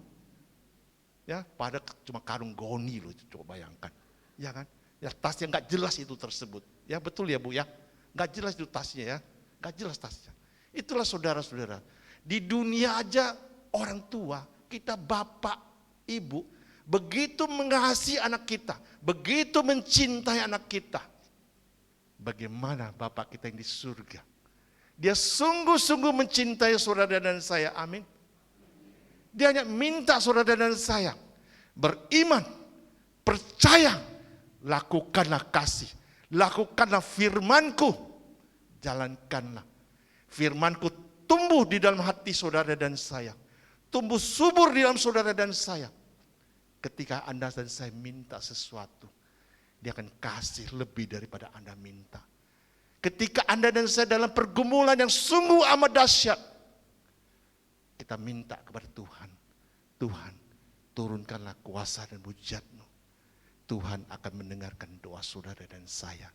Speaker 6: Ya, pada cuma karung goni loh, coba bayangkan. Ya kan? Ya tas yang gak jelas itu tersebut. Ya betul ya Bu ya. Gak jelas itu tasnya ya. Gak jelas tasnya. Itulah saudara-saudara. Di dunia aja orang tua, kita bapak, ibu, begitu mengasihi anak kita, begitu mencintai anak kita. Bagaimana Bapak kita yang di surga? Dia sungguh-sungguh mencintai saudara dan saya, amin. Dia hanya minta saudara dan saya beriman, percaya, lakukanlah kasih, lakukanlah firmanku, jalankanlah. Firmanku tumbuh di dalam hati saudara dan saya, tumbuh subur di dalam saudara dan saya. Ketika Anda dan saya minta sesuatu, Dia akan kasih lebih daripada Anda minta. Ketika Anda dan saya dalam pergumulan yang sungguh amat dahsyat, kita minta kepada Tuhan, Tuhan turunkanlah kuasa dan mujizat-Mu. Tuhan akan mendengarkan doa saudara dan saya.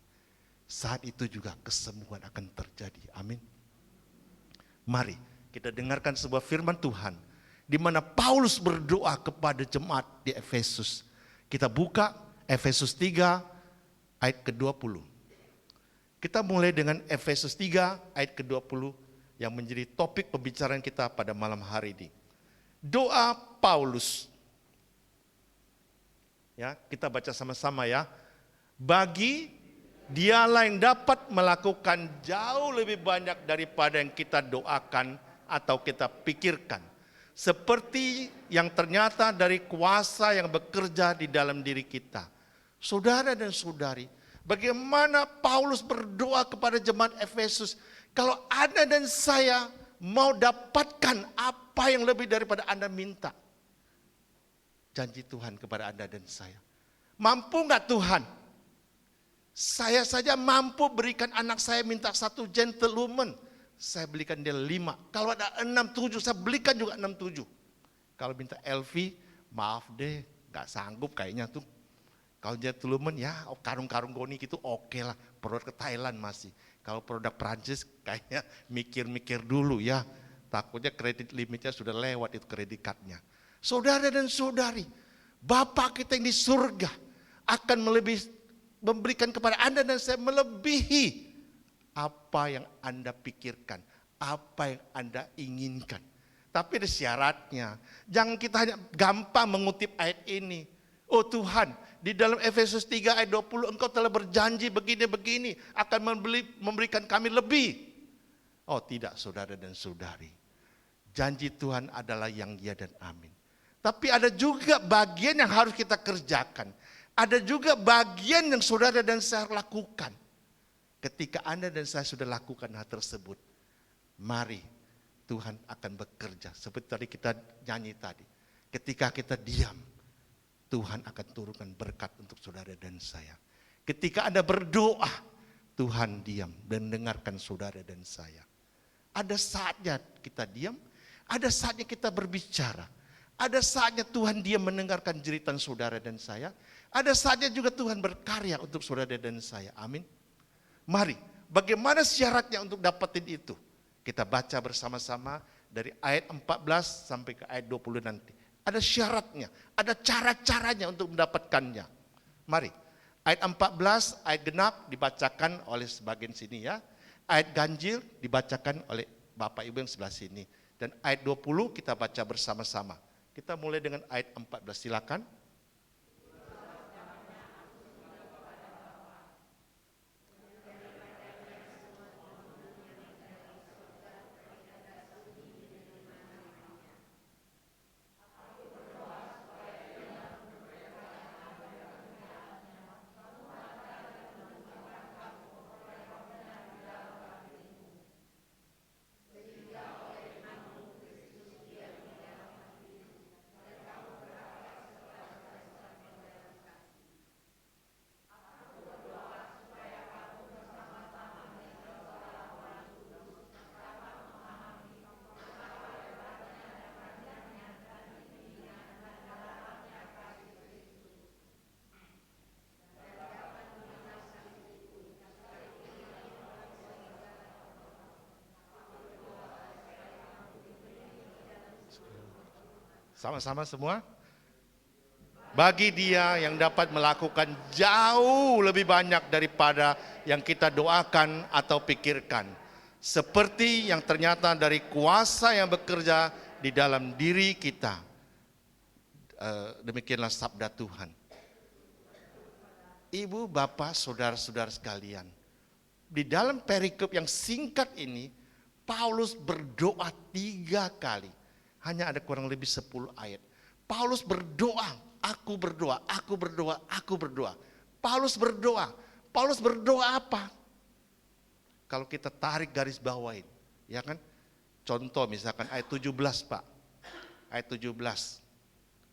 Speaker 6: Saat itu juga kesembuhan akan terjadi, amin. Mari kita dengarkan sebuah firman Tuhan, di mana Paulus berdoa kepada jemaat di Efesus. Kita buka Efesus 3 ayat ke-20. Kita mulai dengan Efesus 3 ayat ke-20 yang menjadi topik pembicaraan kita pada malam hari ini. Doa Paulus. Ya, kita baca sama-sama ya. Bagi dialah yang dapat melakukan jauh lebih banyak daripada yang kita doakan atau kita pikirkan. Seperti yang ternyata dari kuasa yang bekerja di dalam diri kita. Saudara dan saudari, bagaimana Paulus berdoa kepada jemaat Efesus, kalau Anda dan saya mau dapatkan apa yang lebih daripada Anda minta. Janji Tuhan kepada Anda dan saya. Mampu nggak Tuhan? Saya saja mampu berikan anak saya minta 1 gentleman. Saya belikan dia 5. Kalau ada 6, 7, saya belikan juga 6, 7. Kalau minta LV, maaf deh, nggak sanggup kayaknya tuh. Kalau gentleman ya karung-karung goni gitu oke lah. Produk ke Thailand masih. Kalau produk Prancis kayaknya mikir-mikir dulu ya. Takutnya kredit limitnya sudah lewat itu kredit cardnya. Saudara dan saudari, Bapa kita yang di surga akan memberikan kepada Anda dan saya melebihi apa yang Anda pikirkan, apa yang Anda inginkan. Tapi ada syaratnya. Jangan kita hanya gampang mengutip ayat ini. Oh Tuhan, di dalam Efesus 3 ayat 20 Engkau telah berjanji begini-begini akan memberikan kami lebih. Oh tidak saudara dan saudari. Janji Tuhan adalah yang ya dan amin. Tapi ada juga bagian yang harus kita kerjakan. Ada juga bagian yang saudara dan saya lakukan. Ketika Anda dan saya sudah lakukan hal tersebut, mari Tuhan akan bekerja. Seperti tadi kita nyanyi tadi. Ketika kita diam, Tuhan akan turunkan berkat untuk saudara dan saya. Ketika Anda berdoa, Tuhan diam dan dengarkan saudara dan saya. Ada saatnya kita diam, ada saatnya kita berbicara. Ada saatnya Tuhan diam mendengarkan jeritan saudara dan saya. Ada saatnya juga Tuhan berkarya untuk saudara dan saya. Amin. Mari, bagaimana syaratnya untuk dapetin itu? Kita baca bersama-sama dari ayat 14 sampai ke ayat 20 nanti. Ada syaratnya, ada cara-caranya untuk mendapatkannya. Mari, ayat 14, ayat genap dibacakan oleh sebagian sini ya. Ayat ganjil dibacakan oleh Bapak Ibu yang sebelah sini. Dan ayat 20 kita baca bersama-sama. Kita mulai dengan ayat 14, silakan. Sama-sama semua. Bagi dia yang dapat melakukan jauh lebih banyak daripada yang kita doakan atau pikirkan. Seperti yang ternyata dari kuasa yang bekerja di dalam diri kita. Demikianlah sabda Tuhan. Ibu, bapak, saudara-saudara sekalian. Di dalam perikop yang singkat ini, Paulus berdoa 3 kali. Hanya ada kurang lebih 10 ayat. Paulus berdoa, aku berdoa, aku berdoa, aku berdoa. Paulus berdoa. Paulus berdoa apa? Kalau kita tarik garis bawain, ya kan? Contoh misalkan ayat 17 Pak. Ayat 17.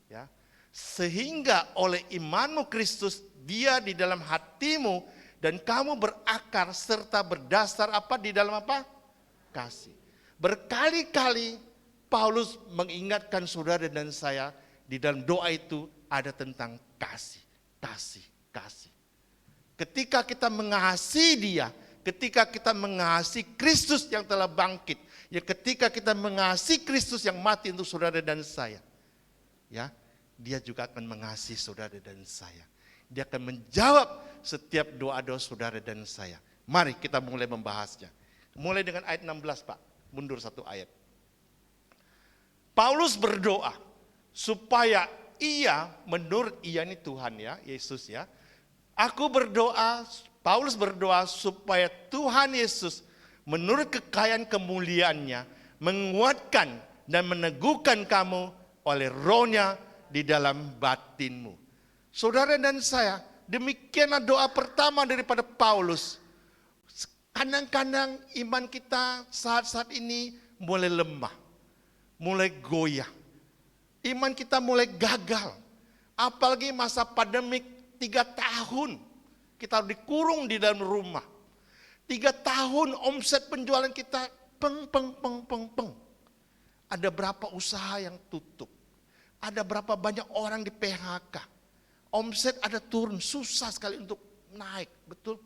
Speaker 6: Ya. Sehingga oleh imanmu Kristus, dia di dalam hatimu dan kamu berakar serta berdasar apa di dalam apa? Kasih. Berkali-kali Paulus mengingatkan saudara dan saya di dalam doa itu ada tentang kasih, kasih, kasih. Ketika kita mengasihi dia, ketika kita mengasihi Kristus yang telah bangkit, ya ketika kita mengasihi Kristus yang mati untuk saudara dan saya, ya dia juga akan mengasihi saudara dan saya. Dia akan menjawab setiap doa-doa saudara dan saya. Mari kita mulai membahasnya. Mulai dengan ayat 16 Pak, mundur 1 ayat. Paulus berdoa supaya menurut ia ini Tuhan ya, Yesus ya. Aku berdoa, Paulus berdoa supaya Tuhan Yesus menurut kekayaan kemuliaannya menguatkan dan meneguhkan kamu oleh rohnya di dalam batinmu. Saudara dan saya, demikianlah doa pertama daripada Paulus. Kadang-kadang iman kita saat-saat ini mulai lemah, mulai goyah. Iman kita mulai gagal. Apalagi masa pandemik 3 tahun kita dikurung di dalam rumah. 3 tahun omset penjualan kita peng. Ada berapa usaha yang tutup. Ada berapa banyak orang di PHK. Omset ada turun, susah sekali untuk naik, betul?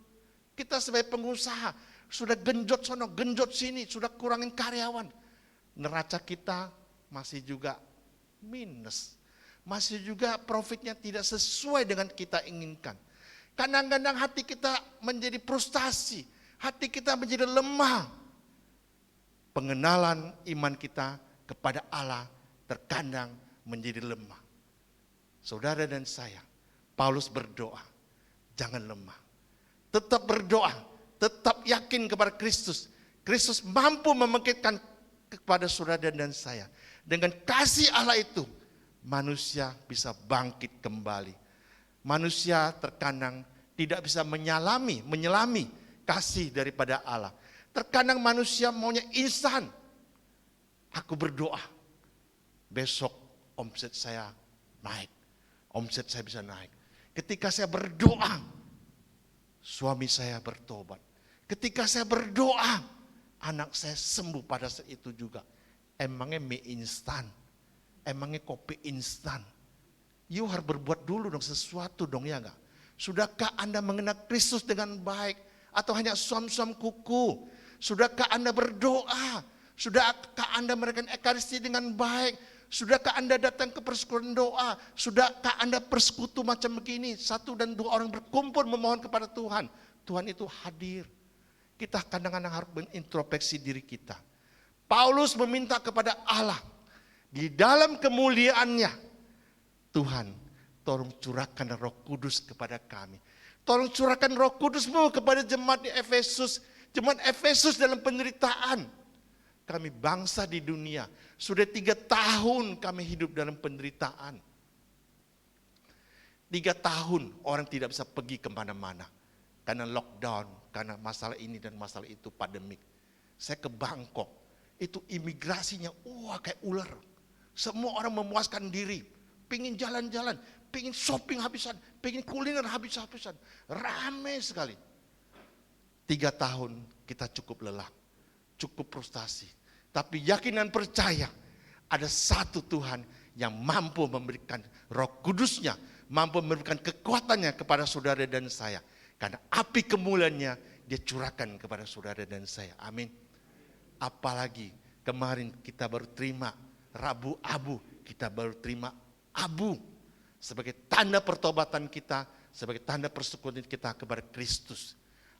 Speaker 6: Kita sebagai pengusaha sudah genjot sono, genjot sini, sudah kurangin karyawan. Neraca kita masih juga minus. Masih juga profitnya tidak sesuai dengan kita inginkan. Kadang-kadang hati kita menjadi frustasi, hati kita menjadi lemah. Pengenalan iman kita kepada Allah terkadang menjadi lemah. Saudara dan saya, Paulus berdoa, jangan lemah. Tetap berdoa, tetap yakin kepada Kristus. Kristus mampu membangkitkan kepada saudara dan saya. Dengan kasih Allah itu, manusia bisa bangkit kembali. Manusia terkadang tidak bisa menyelami kasih daripada Allah. Terkadang manusia maunya instan. Aku berdoa, besok omset saya naik. Omset saya bisa naik. Ketika saya berdoa, suami saya bertobat. Ketika saya berdoa, anak saya sembuh pada saat itu juga. Emangnya mie instan? Emangnya kopi instan? You harus berbuat dulu dong sesuatu dong, ya enggak? Sudahkah Anda mengenal Kristus dengan baik? Atau hanya suam-suam kuku? Sudahkah Anda berdoa? Sudahkah Anda memberikan ekaristi dengan baik? Sudahkah Anda datang ke persekutuan doa? Sudahkah Anda persekutu macam begini? 1 dan 2 orang berkumpul memohon kepada Tuhan. Tuhan itu hadir. Kita kadang-kadang harus mengintrospeksi diri kita. Paulus meminta kepada Allah. Di dalam kemuliaannya, Tuhan, tolong curahkan Roh Kudus kepada kami. Tolong curahkan Roh Kudus-Mu kepada jemaat di Efesus. Jemaat Efesus dalam penderitaan. Kami bangsa di dunia, sudah 3 tahun kami hidup dalam penderitaan. 3 tahun orang tidak bisa pergi kemana-mana. Karena lockdown, karena masalah ini dan masalah itu, pandemik. Saya ke Bangkok, itu imigrasinya, wah kayak ular. Semua orang memuaskan diri, pingin jalan-jalan, pingin shopping habisan, pingin kuliner habis-habisan. Ramai sekali. 3 tahun kita cukup lelah, cukup frustasi. Tapi yakin dan percaya ada satu Tuhan yang mampu memberikan Roh Kudus-Nya, mampu memberikan kekuatannya kepada saudara dan saya. Karena api kemuliaannya Dia curahkan kepada saudara dan saya. Amin. Apalagi kemarin kita baru terima Rabu Abu, kita baru terima abu sebagai tanda pertobatan kita, sebagai tanda persekutuan kita kepada Kristus.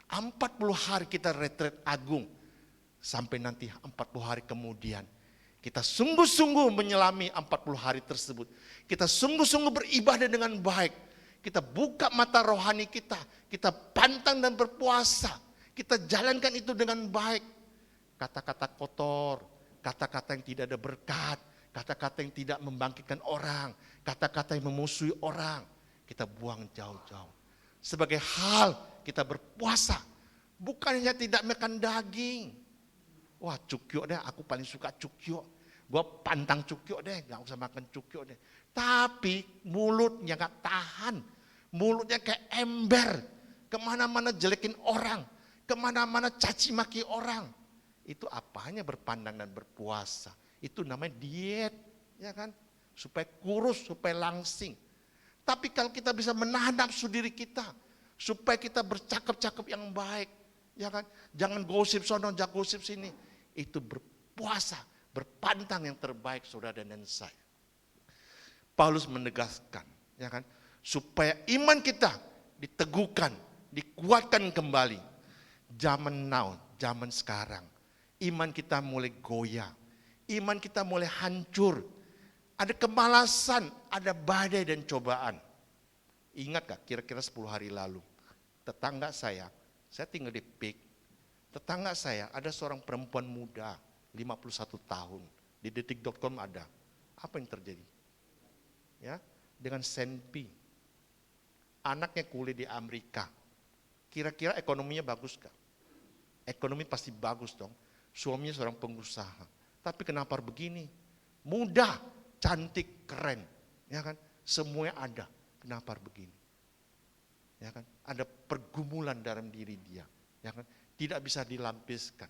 Speaker 6: 40 hari kita retret agung. Sampai nanti 40 hari kemudian kita sungguh-sungguh menyelami 40 hari tersebut. Kita sungguh-sungguh beribadah dengan baik. Kita buka mata rohani kita. Kita pantang dan berpuasa. Kita jalankan itu dengan baik. Kata-kata kotor, kata-kata yang tidak ada berkat, kata-kata yang tidak membangkitkan orang, kata-kata yang memusuhi orang, kita buang jauh-jauh. Sebagai hal kita berpuasa, bukannya tidak makan daging. Wah cukyo deh, aku paling suka cukyo. Gue pantang cukyo deh, gak usah makan cukyo deh. Tapi mulutnya gak tahan. Mulutnya kayak ember. Kemana-mana jelekin orang. Kemana-mana caci maki orang. Itu apanya berpandang dan berpuasa. Itu namanya diet. Ya kan? Supaya kurus, supaya langsing. Tapi kalau kita bisa menahan nafsu diri kita. Supaya kita bercakap-cakap yang baik. Ya kan? Jangan gosip sono, jangan gosip sini. Itu berpuasa, berpantang yang terbaik saudara dan saya. Paulus menegaskan, ya kan, supaya iman kita diteguhkan, dikuatkan kembali. Zaman now, zaman sekarang, iman kita mulai goyah, iman kita mulai hancur. Ada kemalasan, ada badai dan cobaan. Ingat gak kira-kira 10 hari lalu, tetangga saya tinggal di Pik, tetangga saya ada seorang perempuan muda, 51 tahun, di detik.com ada. Apa yang terjadi? Ya, dengan Senpi, anaknya kuliah di Amerika, kira-kira ekonominya bagus gak? Ekonomi pasti bagus dong, suaminya seorang pengusaha. Tapi kenapa begini? Muda, cantik, keren, ya kan? Semuanya ada. Kenapa begini? Ya kan? Ada pergumulan dalam diri dia, ya kan? Tidak bisa dilampiaskan,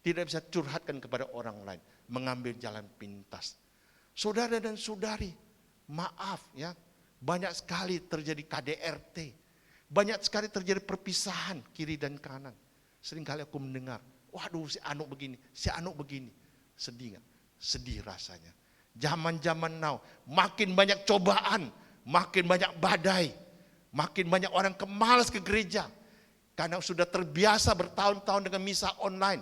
Speaker 6: tidak bisa curhatkan kepada orang lain, mengambil jalan pintas. Saudara dan saudari, maaf ya, banyak sekali terjadi KDRT, banyak sekali terjadi perpisahan kiri dan kanan. Seringkali aku mendengar, waduh si Anu begini, si Anu begini. Sedih gak? Sedih rasanya. Zaman-zaman now, makin banyak cobaan, makin banyak badai, makin banyak orang kemalas ke gereja. Karena sudah terbiasa bertahun-tahun dengan misa online.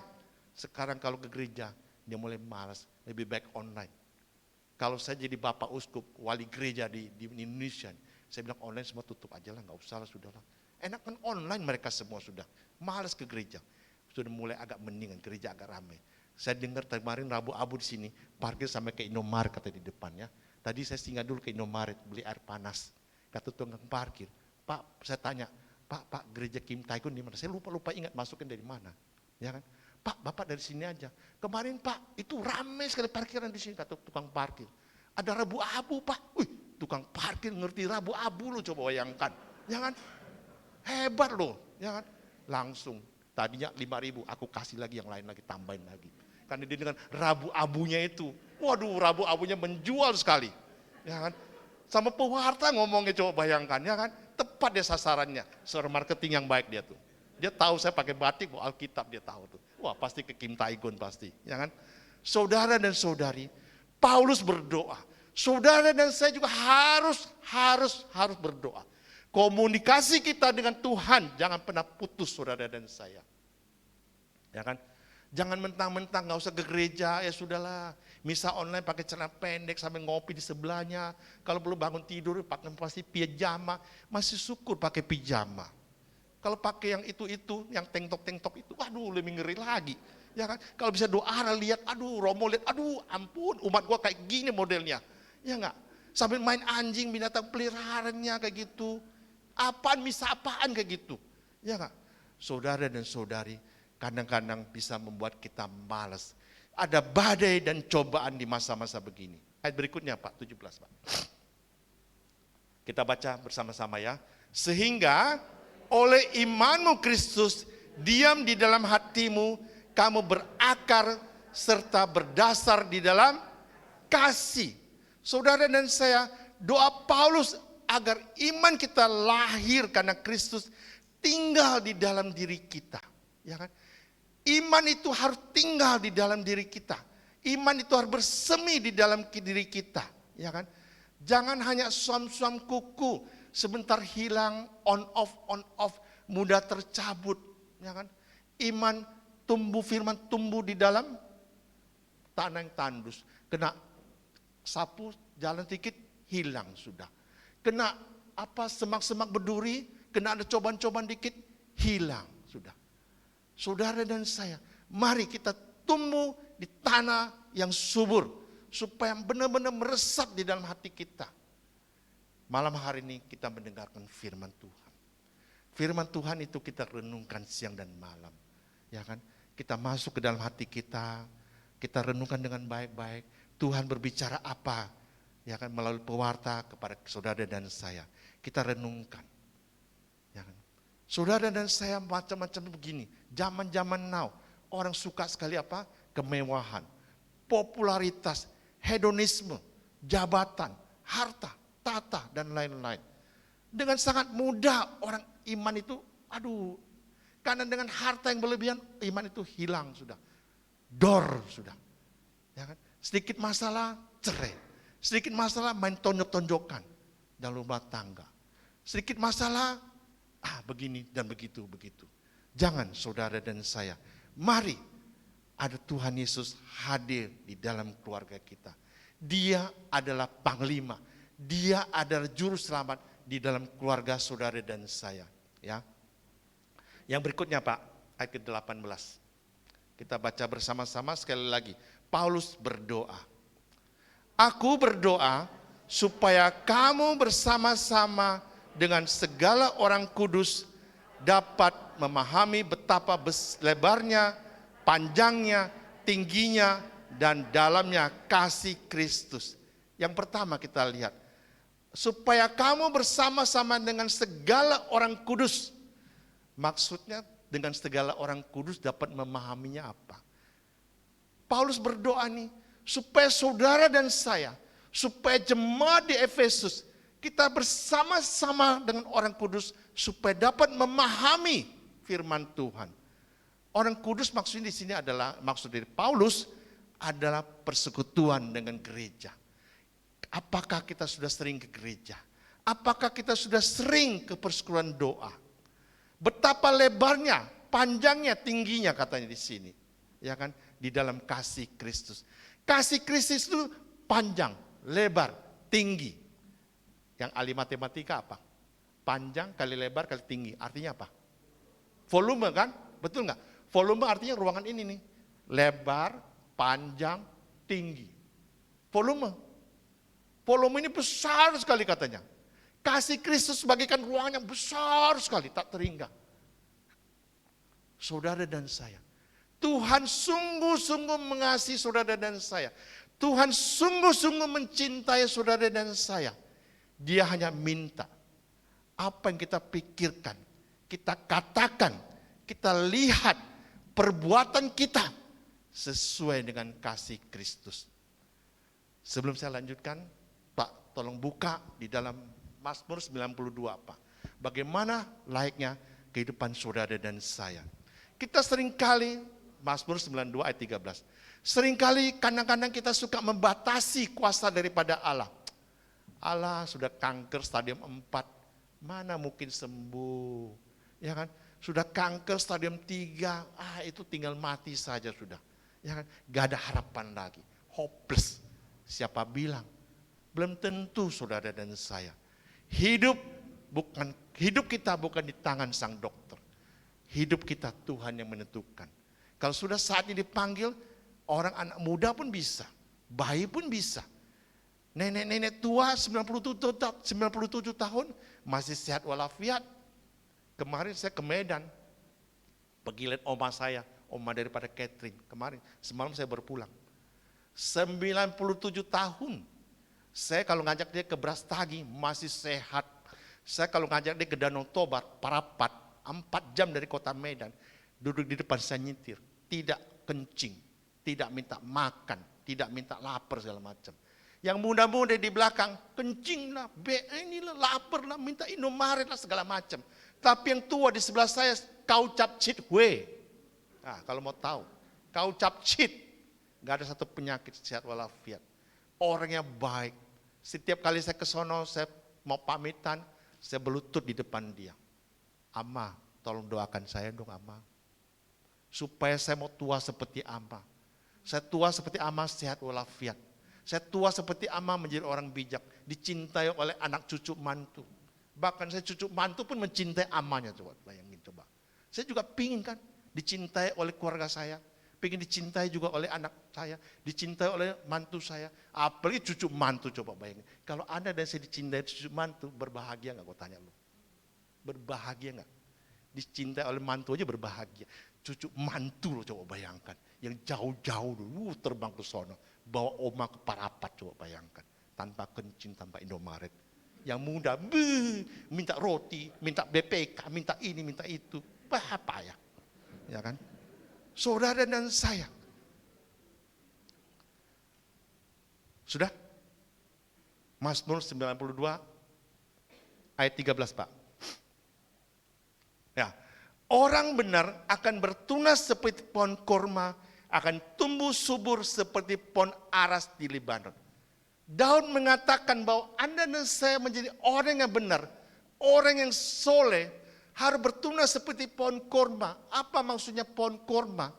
Speaker 6: Sekarang kalau ke gereja, dia mulai malas, lebih baik online. Kalau saya jadi bapak uskup, wali gereja di Indonesia, saya bilang online semua tutup aja lah, gak usah lah, sudah lah. Enak kan online mereka semua sudah, malas ke gereja. Sudah mulai agak mendingan, gereja agak ramai. Saya dengar kemarin Rabu Abu di sini, parkir sampai ke Indomaret kata di depannya. Tadi saya singgah dulu ke Indomaret, beli air panas. Kata tukang parkir, Pak, saya tanya, Pak, gereja Kim Tae-gun di mana? Saya lupa ingat masukin dari mana. Ya kan? Pak, Bapak dari sini aja. Kemarin Pak, itu ramai sekali parkiran di sini, kata tukang parkir. Ada Rabu Abu Pak. Wih, tukang parkir ngerti Rabu Abu lo, coba bayangkan. Ya kan? Hebat loh, ya kan? Langsung. Tadinya 5.000, aku kasih lagi yang lain lagi, tambahin lagi. Karena dia dengan Rabu Abunya itu, waduh Rabu Abunya menjual sekali. Ya kan? Sama pewarta ngomongnya, coba bayangkan, ya kan? Tepat dia sasarannya, seorang marketing yang baik dia tuh. Dia tahu saya pakai batik, Alkitab dia tahu tuh. Wah pasti ke Kim Tae-gun pasti, ya kan? Saudara dan saudari, Paulus berdoa. Saudara dan saya juga harus berdoa. Komunikasi kita dengan Tuhan jangan pernah putus, saudara dan saya. Ya kan? Jangan mentang-mentang nggak usah ke gereja, ya sudahlah. Misa online pakai celana pendek sampai ngopi di sebelahnya. Kalau belum bangun tidur pakai pasti pijama, masih syukur pakai pijama. Kalau pakai yang itu, yang tank top itu, waduh lebih ngeri lagi. Ya kan? Kalau bisa doa lihat, aduh Romo lihat, aduh ampun umat gua kayak gini modelnya. Ya enggak? Sambil main anjing binatang peliharaannya kayak gitu. Apaan misa apaan kayak gitu. Ya enggak? Saudara dan saudari, kadang-kadang bisa membuat kita malas. Ada badai dan cobaan di masa-masa begini. Ayat berikutnya Pak, 17 Pak. Kita baca bersama-sama ya. Sehingga oleh imanmu Kristus diam di dalam hatimu, kamu berakar serta berdasar di dalam kasih. Saudara dan saya, doa Paulus agar iman kita lahir karena Kristus tinggal di dalam diri kita. Ya kan? Iman itu harus tinggal di dalam diri kita. Iman itu harus bersemi di dalam diri kita, ya kan? Jangan hanya suam-suam kuku, sebentar hilang, on off, mudah tercabut, ya kan? Iman tumbuh, firman tumbuh di dalam tanah yang tandus. Kena sapu, jalan dikit, hilang sudah. Kena semak-semak berduri, kena ada cobaan-cobaan dikit, hilang sudah. Saudara dan saya, mari kita tumbuh di tanah yang subur, supaya benar-benar meresap di dalam hati kita. Malam hari ini kita mendengarkan firman Tuhan. Firman Tuhan itu kita renungkan siang dan malam. Ya kan? Kita masuk ke dalam hati kita renungkan dengan baik-baik. Tuhan berbicara apa? Ya kan, melalui pewarta kepada saudara dan saya. Kita renungkan. Ya kan? Saudara dan saya macam-macam begini. Zaman-zaman now, orang suka sekali apa? Kemewahan, popularitas, hedonisme, jabatan, harta, tata, dan lain-lain. Dengan sangat mudah orang iman itu, karena dengan harta yang berlebihan, iman itu hilang sudah. Dor sudah. Ya kan? Sedikit masalah, cerai. Sedikit masalah, main tonjok-tonjokan dalam rumah tangga. Sedikit masalah, begini dan begitu. Jangan saudara dan saya, mari ada Tuhan Yesus hadir di dalam keluarga kita. Dia adalah panglima, Dia adalah juru selamat di dalam keluarga saudara dan saya. Ya. Yang berikutnya Pak, ayat ke-18. Kita baca bersama-sama sekali lagi. Paulus berdoa. Aku berdoa supaya kamu bersama-sama dengan segala orang kudus dapat memahami betapa lebarnya, panjangnya, tingginya, dan dalamnya kasih Kristus. Yang pertama kita lihat, supaya kamu bersama-sama dengan segala orang kudus. Maksudnya dengan segala orang kudus dapat memahaminya apa? Paulus berdoa nih, supaya saudara dan saya, supaya jemaat di Efesus, kita bersama-sama dengan orang kudus, supaya dapat memahami firman Tuhan. Orang kudus maksudnya di sini adalah, maksud dari Paulus adalah persekutuan dengan gereja. Apakah kita sudah sering ke gereja? Apakah kita sudah sering ke persekutuan doa? Betapa lebarnya, panjangnya, tingginya katanya di sini. Ya kan? Di dalam kasih Kristus. Kasih Kristus itu panjang, lebar, tinggi. Yang ahli matematika apa? Panjang kali lebar kali tinggi. Artinya apa? Volume kan? Betul nggak? Volume artinya ruangan ini nih. Lebar, panjang, tinggi. Volume. Volume ini besar sekali katanya. Kasih Kristus bagikan ruangan yang besar sekali, tak terhingga. Saudara dan saya. Tuhan sungguh-sungguh mengasihi saudara dan saya. Tuhan sungguh-sungguh mencintai saudara dan saya. Dia hanya minta apa yang kita pikirkan, kita katakan, kita lihat perbuatan kita sesuai dengan kasih Kristus. Sebelum saya lanjutkan, Pak tolong buka di dalam Mazmur 92 Pak. Bagaimana layaknya kehidupan saudara dan saya. Kita seringkali, Mazmur 92 ayat 13. Seringkali kadang-kadang kita suka membatasi kuasa daripada Allah. Allah sudah kanker stadium 4, mana mungkin sembuh. Ya kan? Sudah kanker stadium 3, itu tinggal mati saja sudah. Ya kan? Gak ada harapan lagi. Hopeless. Siapa bilang? Belum tentu saudara dan saya. Hidup kita bukan di tangan sang dokter. Hidup kita Tuhan yang menentukan. Kalau sudah saatnya dipanggil, orang anak muda pun bisa, bayi pun bisa. Nenek-nenek tua 97 tahun masih sehat walafiat. Kemarin saya ke Medan, pergi lihat oma saya, oma daripada Catherine. Kemarin, semalam saya berpulang. 97 tahun. Saya kalau ngajak dia ke Brastagi masih sehat. Saya kalau ngajak dia ke Danau Toba, Parapat, 4 jam dari kota Medan. Duduk di depan saya nyetir. Tidak kencing, tidak minta makan, tidak minta lapar segala macam. Yang muda-muda di belakang, kencing lah, inilah, lapar lah, minta Indomaret lah segala macam. Tapi yang tua di sebelah saya, kau cap cit we. Nah, kalau mau tahu, kau cap cit, gak ada satu penyakit sehat walafiat. Orangnya baik. Setiap kali saya ke sono, saya mau pamitan, saya berlutut di depan dia. Ama, tolong doakan saya dong Ama. Supaya saya mau tua seperti Ama. Saya tua seperti Ama sehat walafiat. Saya tua seperti Ama menjadi orang bijak. Dicintai oleh anak cucu mantu. Bahkan saya cucu mantu pun mencintai Amanya. Coba bayangin coba. Saya juga pingin kan dicintai oleh keluarga saya. Pingin dicintai juga oleh anak saya. Dicintai oleh mantu saya. Apalagi cucu mantu coba bayangin. Kalau Anda dan saya dicintai cucu mantu, berbahagia gak? Gue tanya lu. Berbahagia gak? Dicintai oleh mantu aja berbahagia. Cucu mantu loh coba bayangkan. Yang jauh-jauh dulu terbang ke sono. Bawa oma ke Parapat coba bayangkan. Tanpa kencing, tanpa Indomaret. Yang muda, minta roti, minta BPK, minta ini, minta itu. Apa ya? Ya kan? Saudara dan saya. Sudah? Mazmur 92 ayat 13 Pak. Ya, orang benar akan bertunas seperti pohon korma, akan tumbuh subur seperti pohon aras di Libanon. Daud mengatakan bahwa Anda dan saya menjadi orang yang benar, orang yang soleh, harus bertunas seperti pohon korma. Apa maksudnya pohon korma?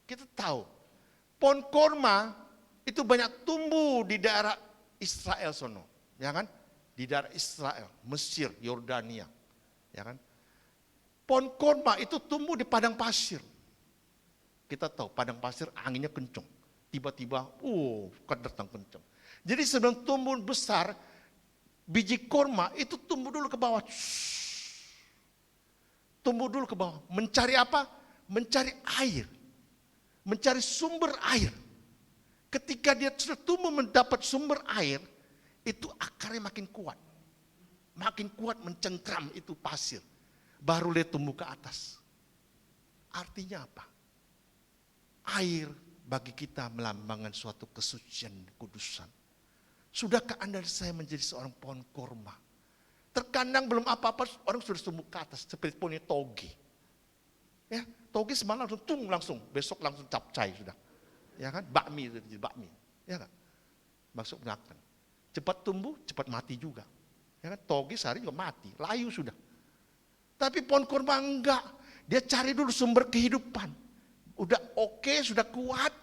Speaker 6: Kita tahu, pohon korma itu banyak tumbuh di daerah Israel sono. ya kan? Di daerah Israel, Mesir, Yordania, ya kan? Pohon korma itu tumbuh di padang pasir. Kita tahu padang pasir anginnya kencang. Tiba-tiba, kan datang kencang. Jadi sebelum tumbuh besar, biji korma itu tumbuh dulu ke bawah. Tumbuh dulu ke bawah. Mencari apa? Mencari air. Mencari sumber air. Ketika dia sudah tumbuh mendapat sumber air, itu akarnya makin kuat. Makin kuat mencengkram itu pasir. Baru dia tumbuh ke atas. Artinya apa? Air bagi kita melambangkan suatu kesucian, kudusan. Sudahkah Anda dan saya menjadi seorang pohon korma? Terkadang belum apa-apa orang sudah tumbuh ke atas seperti pohon toge. Ya, toge semalam langsung besok langsung capcay sudah. Ya kan? Bakmi sudah jadi bakmi. Ya kan? Masuk makan. Cepat tumbuh, cepat mati juga. Ya kan? Toge sehari juga mati, layu sudah. Tapi pohon kurma enggak. Dia cari dulu sumber kehidupan. Udah oke, sudah kuat.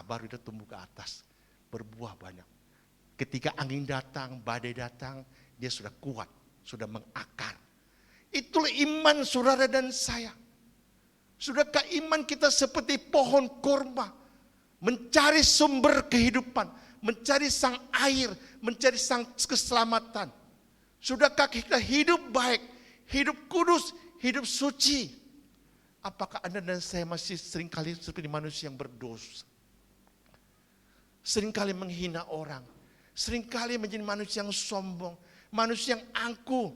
Speaker 6: Baru dia tumbuh ke atas. Berbuah banyak. Ketika angin datang, badai datang, dia sudah kuat. Sudah mengakar. Itulah iman saudara dan saya. Sudahkah iman kita seperti pohon kurma? Mencari sumber kehidupan. Mencari sang air. Mencari sang keselamatan. Sudahkah kita hidup baik? Hidup kudus, hidup suci. Apakah Anda dan saya masih seringkali seperti manusia yang berdosa? Seringkali menghina orang. Seringkali menjadi manusia yang sombong. Manusia yang angkuh.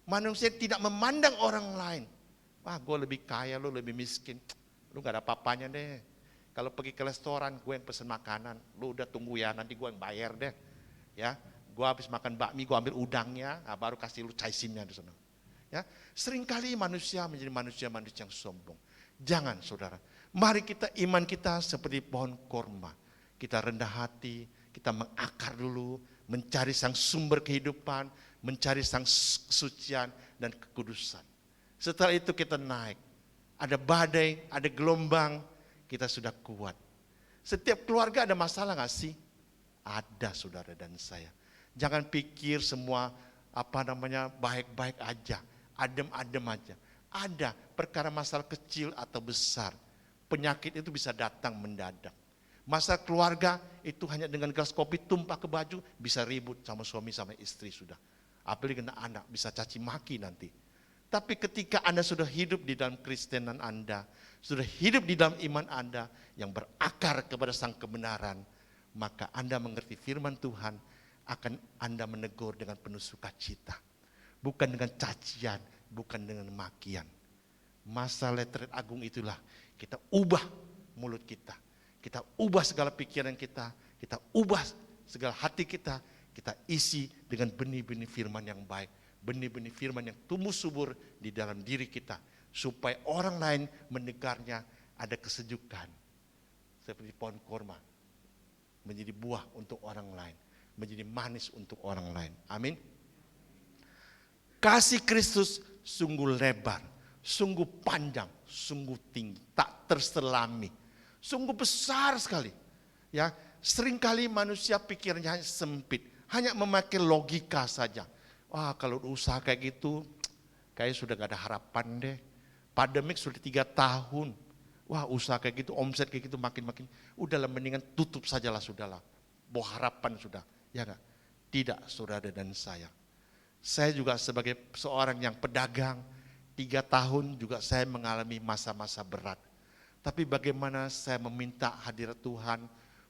Speaker 6: Manusia yang tidak memandang orang lain. Gue lebih kaya, lu lebih miskin. Lu gak ada apa-apanya deh. Kalau pergi ke restoran, gue yang pesen makanan. Lu udah tunggu ya, nanti gue yang bayar deh. Ya, gue habis makan bakmi, gue ambil udangnya, baru kasih lu caisinnya di sana. Ya, seringkali manusia menjadi manusia yang sombong. Jangan saudara, mari kita iman kita seperti pohon korma. Kita rendah hati, kita mengakar dulu, mencari sang sumber kehidupan, mencari sang kesucian dan kekudusan. Setelah itu kita naik, ada badai, ada gelombang, kita sudah kuat. Setiap keluarga ada masalah gak sih? Ada saudara dan saya. Jangan pikir semua baik-baik aja. Adem-adem aja. Ada perkara masalah kecil atau besar. Penyakit itu bisa datang mendadak. Masalah keluarga itu hanya dengan gelas kopi tumpah ke baju bisa ribut sama suami sama istri sudah. Apalagi kena anak bisa caci maki nanti. Tapi ketika Anda sudah hidup di dalam Kristenan Anda, sudah hidup di dalam iman Anda yang berakar kepada sang kebenaran, maka Anda mengerti firman Tuhan akan Anda menegur dengan penuh sukacita. Bukan dengan cacian, bukan dengan makian. Masa letret agung itulah kita ubah mulut kita. Kita ubah segala pikiran kita ubah segala hati kita isi dengan benih-benih firman yang baik. Benih-benih firman yang tumbuh subur di dalam diri kita. Supaya orang lain mendengarnya ada kesejukan. Seperti pohon korma. Menjadi buah untuk orang lain. Menjadi manis untuk orang lain. Amin. Kasih Kristus sungguh lebar, sungguh panjang, sungguh tinggi, tak terselami, sungguh besar sekali. Ya, seringkali manusia pikirnya sempit, hanya memakai logika saja. Kalau usaha kayak gitu, kayak sudah gak ada harapan deh. Pandemik sudah 3 tahun. Usaha kayak gitu, omset kayak gitu makin-makin. Udahlah mendingan tutup sajalah sudahlah. Bawa harapan sudah, ya gak? Tidak saudara dan saya. Saya juga sebagai seorang yang pedagang, 3 tahun juga saya mengalami masa-masa berat. Tapi bagaimana saya meminta hadirat Tuhan,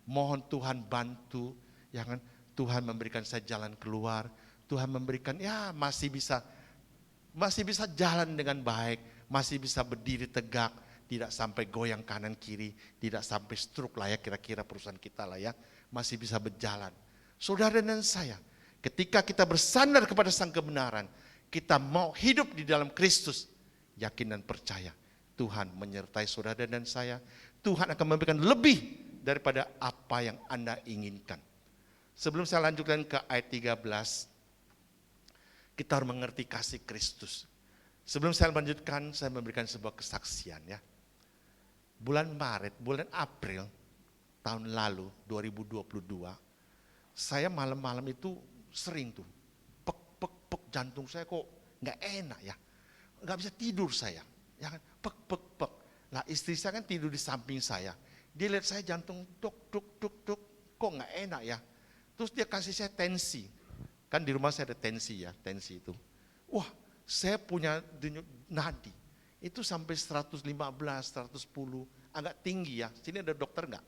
Speaker 6: mohon Tuhan bantu, ya kan? Tuhan memberikan saya jalan keluar, Tuhan memberikan masih bisa jalan dengan baik, masih bisa berdiri tegak, tidak sampai goyang kanan kiri, tidak sampai stroke lah ya kira-kira perusahaan kita lah ya, masih bisa berjalan. Saudara dan saya, ketika kita bersandar kepada sang kebenaran, kita mau hidup di dalam Kristus, yakin dan percaya Tuhan menyertai saudara dan saya. Tuhan akan memberikan lebih daripada apa yang Anda inginkan. Sebelum saya lanjutkan ke ayat 13, kita harus mengerti kasih Kristus. Sebelum saya lanjutkan, saya memberikan sebuah kesaksian ya. Bulan April tahun lalu 2022, saya malam-malam itu sering tuh, pek jantung saya kok nggak enak ya, nggak bisa tidur saya, ya kan, pek. Nah istri saya kan tidur di samping saya, dia lihat saya jantung duk, kok nggak enak ya. Terus dia kasih saya tensi, kan di rumah saya ada tensi ya, tensi itu. Wah, saya punya denyut nadi, itu sampai 115, 110, agak tinggi ya. Sini ada dokter nggak?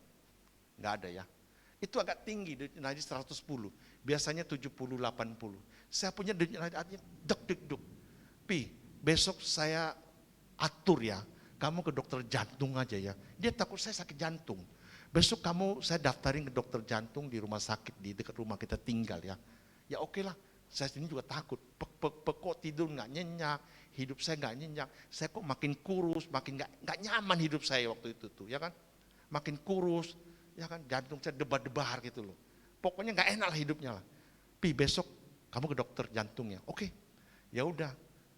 Speaker 6: Nggak ada ya. Itu agak tinggi, denyut nadi 110, biasanya 70, 80. Saya punya denyut nadi duk. Pi, besok saya atur ya, kamu ke dokter jantung aja ya. Dia takut saya sakit jantung. Besok saya daftarin ke dokter jantung di rumah sakit di dekat rumah kita tinggal ya. Ya oke lah, saya sini juga takut. Pek kok tidur nggak nyenyak, hidup saya nggak nyenyak. Saya kok makin kurus, makin nggak nyaman hidup saya waktu itu tuh, ya kan? Makin kurus, ya kan? Jantung saya debar-debar gitu loh. Pokoknya nggak enak lah hidupnya lah. Pi, besok kamu ke dokter jantungnya. Oke, ya udah.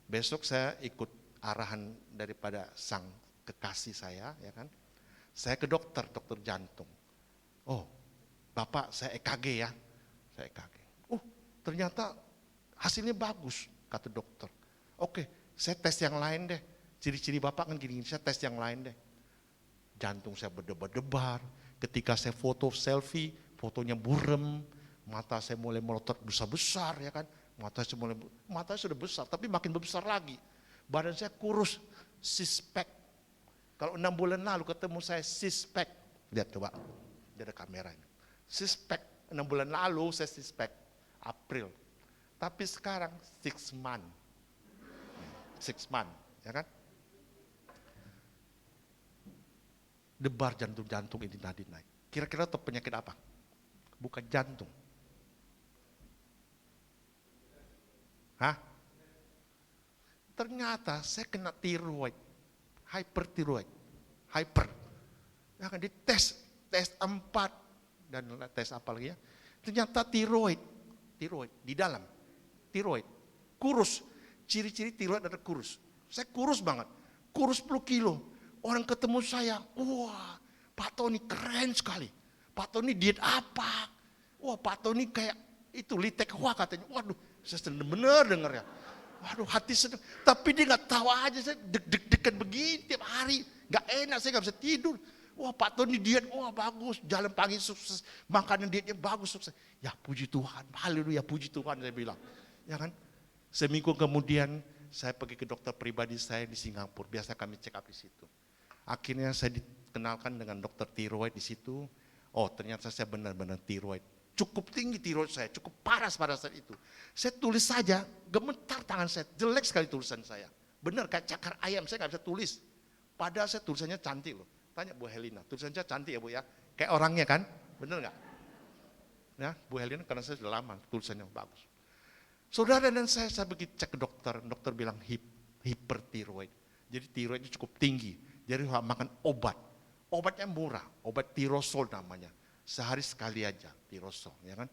Speaker 6: Besok saya ikut arahan daripada sang kekasih saya, ya kan? Saya ke dokter jantung. Oh, Bapak saya EKG ya. Saya EKG. Ternyata hasilnya bagus, kata dokter. Oke, saya tes yang lain deh. Ciri-ciri Bapak kan gini, saya tes yang lain deh. Jantung saya berdebar-debar. Ketika saya foto selfie, fotonya burem. Mata saya mulai melotot besar-besar ya kan. Mata saya sudah besar, tapi makin besar lagi. Badan saya kurus, six-pack. Kalau 6 bulan lalu ketemu saya six-pack. Lihat coba, dia ada kamera ini. Six-pack, 6 bulan lalu saya six-pack, April. Tapi sekarang 6 month. 6 month, ya kan? Debar jantung ini tadi naik. Kira-kira itu penyakit apa? Bukan jantung. Hah? Ternyata saya kena tiroid, hypertiroid, hyper. Ya kan tes 4 dan tes apa lagi ya? Ternyata tiroid di dalam, tiroid, kurus. Ciri-ciri tiroid ada kurus. Saya kurus banget, kurus 10 kilo. Orang ketemu saya, wah Pak Tony keren sekali. Pak Tony diet apa? Wah Pak Tony kayak itu litek wah katanya. Waduh, saya seneng bener denger ya. Waduh hati seneng. Tapi dia gak tahu aja saya deg-degan begini tiap hari. Gak enak, saya gak bisa tidur. Wah Pak Tony diet, wah bagus. Jalan pagi sukses, makanan dietnya bagus sukses. Ya puji Tuhan, haleluya puji Tuhan saya bilang. Ya kan? Seminggu kemudian saya pergi ke dokter pribadi saya di Singapura. Biasa kami check up di situ. Akhirnya saya dikenalkan dengan dokter tiroid di situ. Oh ternyata saya benar-benar tiroid. Cukup tinggi tiroid saya, cukup paras pada saat itu. Saya tulis saja, gemetar tangan saya, jelek sekali tulisan saya. Benar kayak cakar ayam, saya gak bisa tulis. Padahal saya tulisannya cantik loh. Tanya Bu Helena, tulisannya cantik ya Bu ya? Kayak orangnya kan, benar gak? Ya, Bu Helena karena saya sudah lama, tulisannya bagus. Saudara dan saya pergi cek ke dokter bilang hipertiroid. Jadi tiroidnya cukup tinggi, jadi makan obat. Obatnya murah, obat tirosol namanya. Sehari sekali aja tirosol, ya kan.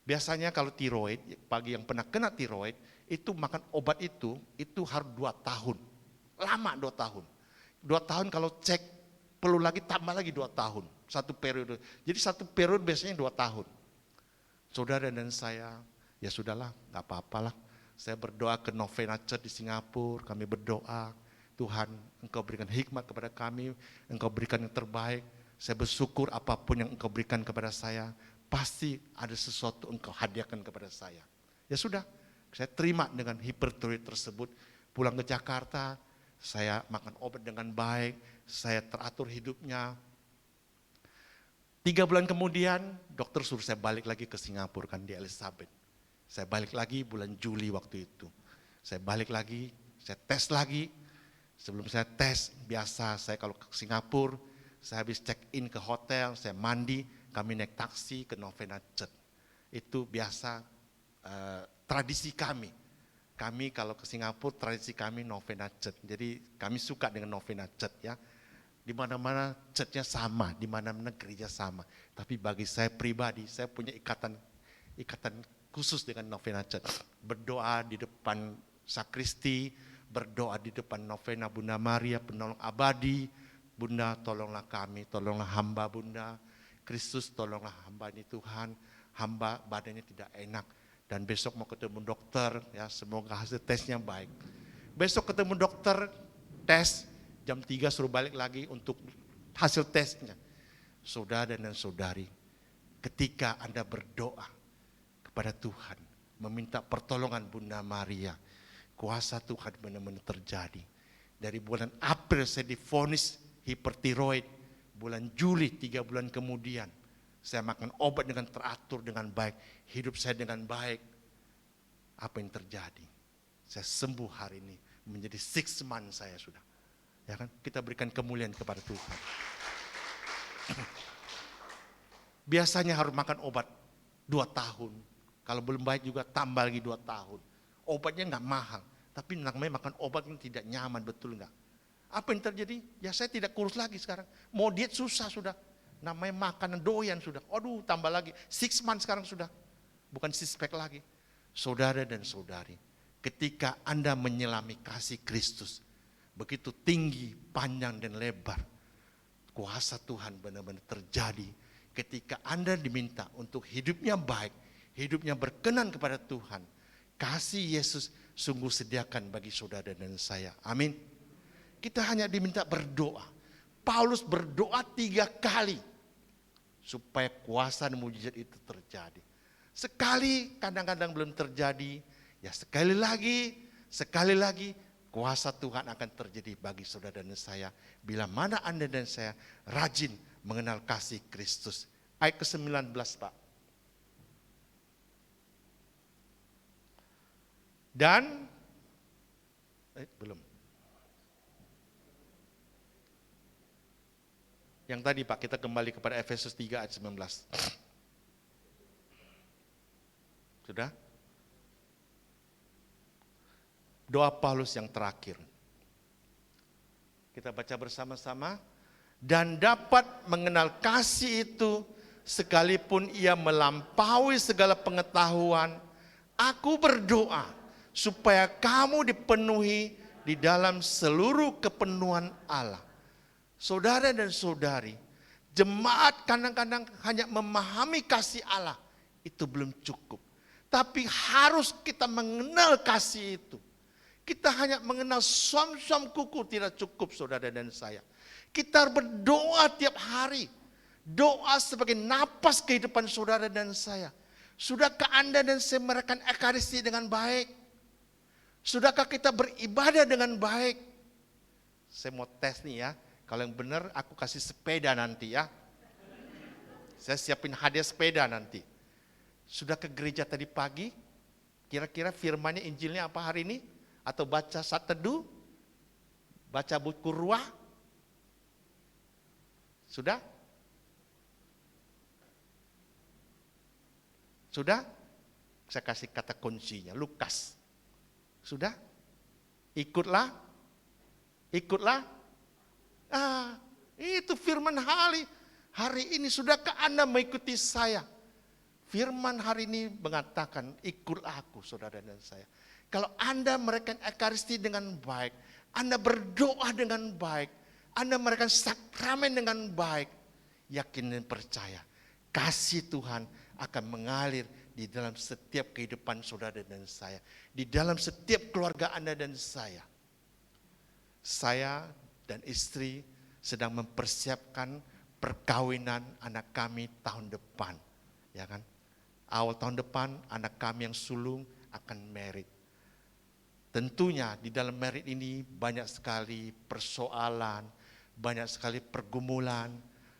Speaker 6: Biasanya kalau tiroid, bagi yang pernah kena tiroid, itu makan obat itu harus 2 tahun. Lama 2 tahun. 2 tahun kalau cek, perlu lagi tambah lagi 2 tahun. 1 periode. Jadi 1 periode biasanya 2 tahun. Saudara dan saya, ya sudahlah, gak apa-apalah. Saya berdoa ke Novena Church di Singapura, kami berdoa, Tuhan Engkau berikan hikmat kepada kami, Engkau berikan yang terbaik. Saya bersyukur apapun yang Engkau berikan kepada saya, pasti ada sesuatu Engkau hadiahkan kepada saya. Ya sudah, saya terima dengan hipertiroid tersebut. Pulang ke Jakarta, saya makan obat dengan baik, saya teratur hidupnya. 3 bulan kemudian, dokter suruh saya balik lagi ke Singapura kan di Elizabeth. Saya balik lagi bulan Juli waktu itu. Saya balik lagi, saya tes lagi. Sebelum saya tes, biasa saya kalau ke Singapura, saya habis check in ke hotel, saya mandi, kami naik taksi ke Novena Church. Itu biasa tradisi kami. Kami kalau ke Singapura, tradisi kami Novena Church. Jadi kami suka dengan Novena Church ya. Di mana-mana church-nya sama, di mana-mana gereja sama. Tapi bagi saya pribadi, saya punya ikatan khusus dengan Novena Church. Berdoa di depan sakristi, berdoa di depan Novena Bunda Maria, penolong abadi. Bunda tolonglah kami, tolonglah hamba Bunda. Kristus tolonglah hamba ini Tuhan. Hamba badannya tidak enak. Dan besok mau ketemu dokter, ya semoga hasil tesnya baik. Besok ketemu dokter, tes, jam 3 suruh balik lagi untuk hasil tesnya. Saudara dan saudari, ketika Anda berdoa kepada Tuhan, meminta pertolongan Bunda Maria, kuasa Tuhan benar-benar terjadi. Dari bulan April saya divonis hipertiroid, bulan Juli 3 bulan kemudian saya makan obat dengan teratur, dengan baik, hidup saya dengan baik. Apa yang terjadi? Saya sembuh hari ini, menjadi 6 months saya sudah. Ya kan? Kita berikan kemuliaan kepada Tuhan. Biasanya harus makan obat 2 tahun. Kalau belum baik juga tambah lagi 2 tahun. Obatnya nggak mahal, tapi namanya makan obat yang tidak nyaman, betul nggak? Apa yang terjadi? Ya saya tidak kurus lagi sekarang. Mau diet susah sudah. Namanya makanan doyan sudah. Aduh tambah lagi. 6 months sekarang sudah. Bukan 6 pack lagi. Saudara dan saudari, ketika Anda menyelami kasih Kristus, begitu tinggi, panjang dan lebar, kuasa Tuhan benar-benar terjadi ketika Anda diminta untuk hidupnya baik, hidupnya berkenan kepada Tuhan. Kasih Yesus sungguh sediakan bagi saudara dan saya. Amin. Kita hanya diminta berdoa. Paulus berdoa 3 kali supaya kuasa dan mujizat itu terjadi. Sekali kadang-kadang belum terjadi, ya sekali lagi kuasa Tuhan akan terjadi bagi saudara dan saya. Bila mana Anda dan saya rajin mengenal kasih Kristus. Ayat ke-19 Pak. Dan, belum. Yang tadi Pak, kita kembali kepada Efesus 3 ayat 19. Sudah? Doa Paulus yang terakhir. Kita baca bersama-sama. Dan dapat mengenal kasih itu sekalipun ia melampaui segala pengetahuan. Aku berdoa supaya kamu dipenuhi di dalam seluruh kepenuhan Allah. Saudara dan saudari, jemaat kadang-kadang hanya memahami kasih Allah. Itu belum cukup. Tapi harus kita mengenal kasih itu. Kita hanya mengenal som-som kuku tidak cukup saudara dan saya. Kita berdoa tiap hari. Doa sebagai napas kehidupan saudara dan saya. Sudahkah Anda dan saya merayakan Ekaristi dengan baik? Sudahkah kita beribadah dengan baik? Saya mau tes nih ya. Kalau yang benar aku kasih sepeda nanti ya. Saya siapin hadiah sepeda nanti. Sudah ke gereja tadi pagi? Kira-kira firmannya Injilnya apa hari ini? Atau baca saat teduh? Baca buku ruah? Sudah? Sudah? Saya kasih kata kuncinya, Lukas. Sudah? Ikutlah? Ikutlah? Itu firman hari ini. Sudahkah Anda mengikuti saya? Firman hari ini mengatakan, ikutlah aku saudara dan saya. Kalau Anda merayakan Ekaristi dengan baik, Anda berdoa dengan baik, Anda merayakan sakramen dengan baik, yakin dan percaya, kasih Tuhan akan mengalir di dalam setiap kehidupan saudara dan saya. Di dalam setiap keluarga Anda dan saya. Saya dan istri sedang mempersiapkan perkawinan anak kami tahun depan. Ya kan? Awal tahun depan anak kami yang sulung akan married. Tentunya di dalam married ini banyak sekali persoalan, banyak sekali pergumulan.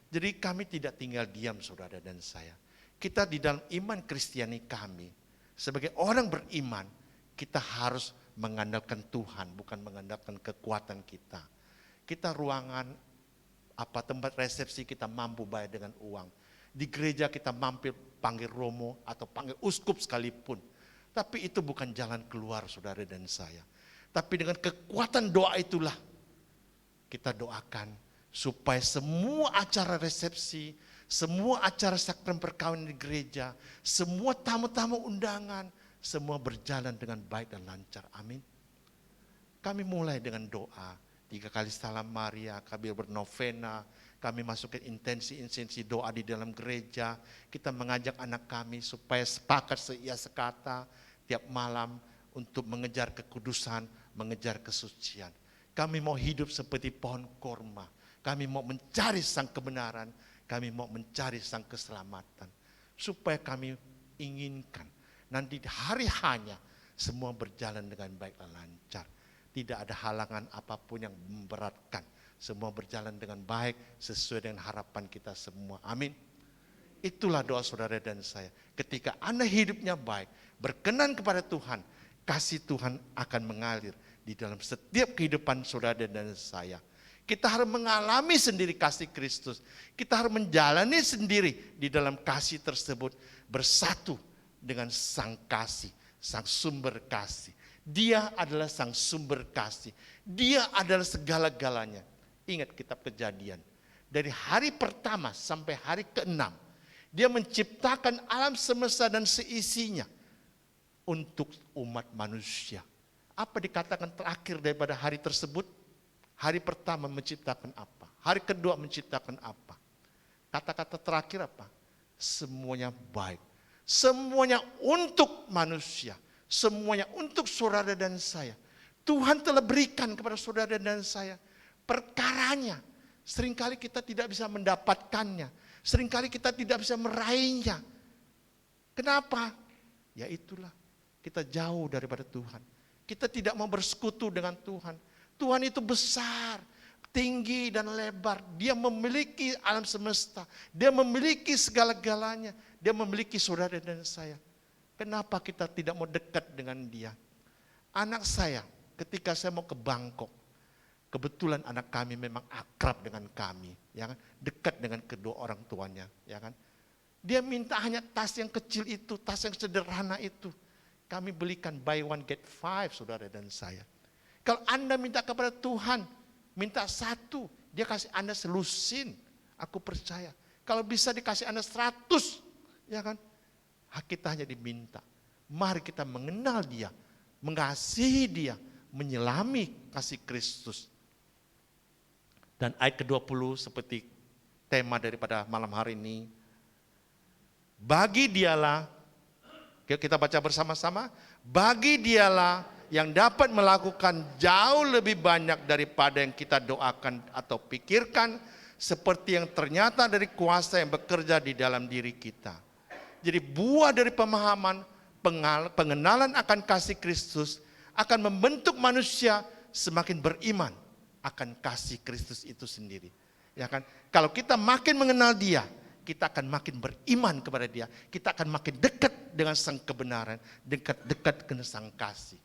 Speaker 6: Jadi kami tidak tinggal diam saudara dan saya. Kita di dalam iman Kristiani kami, sebagai orang beriman, kita harus mengandalkan Tuhan, bukan mengandalkan kekuatan kita. Kita ruangan, tempat resepsi kita mampu bayar dengan uang. Di gereja kita mampir panggil romo atau panggil uskup sekalipun. Tapi itu bukan jalan keluar saudara dan saya. Tapi dengan kekuatan doa itulah kita doakan supaya semua acara resepsi, semua acara sakramen perkawinan di gereja, semua tamu-tamu undangan, semua berjalan dengan baik dan lancar. Amin. Kami mulai dengan doa. 3 kali salam Maria, kami bernovena, Kami masukkan intensi doa di dalam gereja. Kita mengajak anak kami supaya sepakat seia sekata tiap malam untuk mengejar kekudusan, mengejar kesucian. Kami mau hidup seperti pohon korma. Kami mau mencari sang kebenaran. Kami mau mencari sang keselamatan. Supaya kami inginkan nanti di hari hanya semua berjalan dengan baik dan lancar. Tidak ada halangan apapun yang memberatkan. Semua berjalan dengan baik sesuai dengan harapan kita semua. Amin. Itulah doa saudara dan saya. Ketika Anda hidupnya baik, berkenan kepada Tuhan, kasih Tuhan akan mengalir di dalam setiap kehidupan saudara dan saya. Kita harus mengalami sendiri kasih Kristus. Kita harus menjalani sendiri di dalam kasih tersebut, bersatu dengan sang kasih, sang sumber kasih. Dia adalah sang sumber kasih. Dia adalah segala-galanya. Ingat kitab Kejadian. Dari hari pertama sampai hari ke-6. Dia menciptakan alam semesta dan seisinya untuk umat manusia. Apa dikatakan terakhir daripada hari tersebut? Hari pertama menciptakan apa? Hari kedua menciptakan apa? Kata-kata terakhir apa? Semuanya baik. Semuanya untuk manusia. Semuanya untuk saudara dan saya. Tuhan telah berikan kepada saudara dan saya perkaranya. Seringkali kita tidak bisa mendapatkannya. Seringkali kita tidak bisa meraihnya. Kenapa? Ya itulah, kita jauh daripada Tuhan. Kita tidak mau bersekutu dengan Tuhan. Tuhan itu besar, tinggi dan lebar. Dia memiliki alam semesta. Dia memiliki segala-galanya. Dia memiliki saudara dan saya. Kenapa kita tidak mau dekat dengan Dia? Anak saya, ketika saya mau ke Bangkok, kebetulan anak kami memang akrab dengan kami, ya kan? Dekat dengan kedua orang tuanya, ya kan? Dia minta hanya tas yang kecil itu, tas yang sederhana itu. Kami belikan buy one get five, saudara dan saya. Kalau Anda minta kepada Tuhan, minta satu, Dia kasih Anda selusin. Aku percaya. Kalau bisa dikasih Anda 100, ya kan? Hak kita hanya diminta. Mari kita mengenal Dia, mengasihi Dia, menyelami kasih Kristus. Dan ayat ke-20 seperti tema daripada malam hari ini. Bagi Dialah, kita baca bersama-sama. Bagi Dialah yang dapat melakukan jauh lebih banyak daripada yang kita doakan atau pikirkan. Seperti yang ternyata dari kuasa yang bekerja di dalam diri kita. Jadi buah dari pemahaman, pengenalan akan kasih Kristus akan membentuk manusia semakin beriman akan kasih Kristus itu sendiri. Ya kan? Kalau kita makin mengenal Dia, kita akan makin beriman kepada Dia. Kita akan makin dekat dengan sang kebenaran, dekat dengan sang kasih.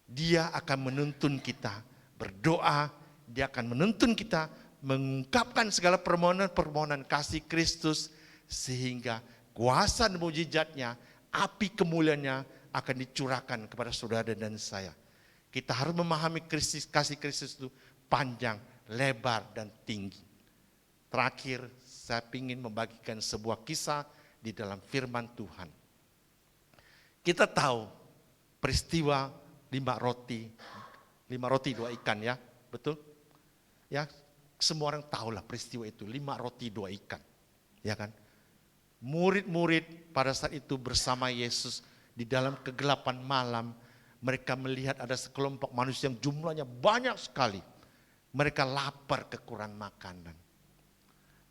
Speaker 6: Dia akan menuntun kita berdoa, Dia akan menuntun kita mengungkapkan segala permohonan-permohonan kasih Kristus sehingga kuasa dan mujizatnya, api kemuliaannya akan dicurahkan kepada saudara dan saya. Kita harus memahami kasih Kristus itu panjang, lebar, dan tinggi. Terakhir, saya ingin membagikan sebuah kisah di dalam firman Tuhan. Kita tahu peristiwa 5 roti 2 ikan, ya, betul? Ya, semua orang tahulah peristiwa itu, 5 roti 2 ikan, ya kan? Murid-murid pada saat itu bersama Yesus di dalam kegelapan malam, mereka melihat ada sekelompok manusia yang jumlahnya banyak sekali. Mereka lapar kekurangan makanan.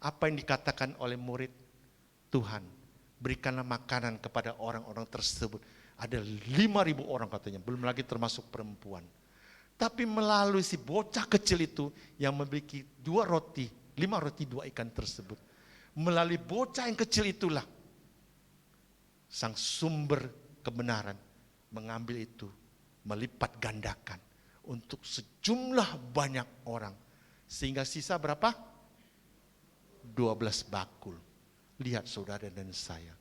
Speaker 6: Apa yang dikatakan oleh murid? Tuhan, berikanlah makanan kepada orang-orang tersebut. Ada 5.000 orang katanya, belum lagi termasuk perempuan. Tapi melalui si bocah kecil itu yang memiliki 5 roti 2 ikan tersebut. Melalui bocah yang kecil itulah sang sumber kebenaran mengambil itu, melipat gandakan untuk sejumlah banyak orang. Sehingga sisa berapa? 12 bakul. Lihat saudara dan saya.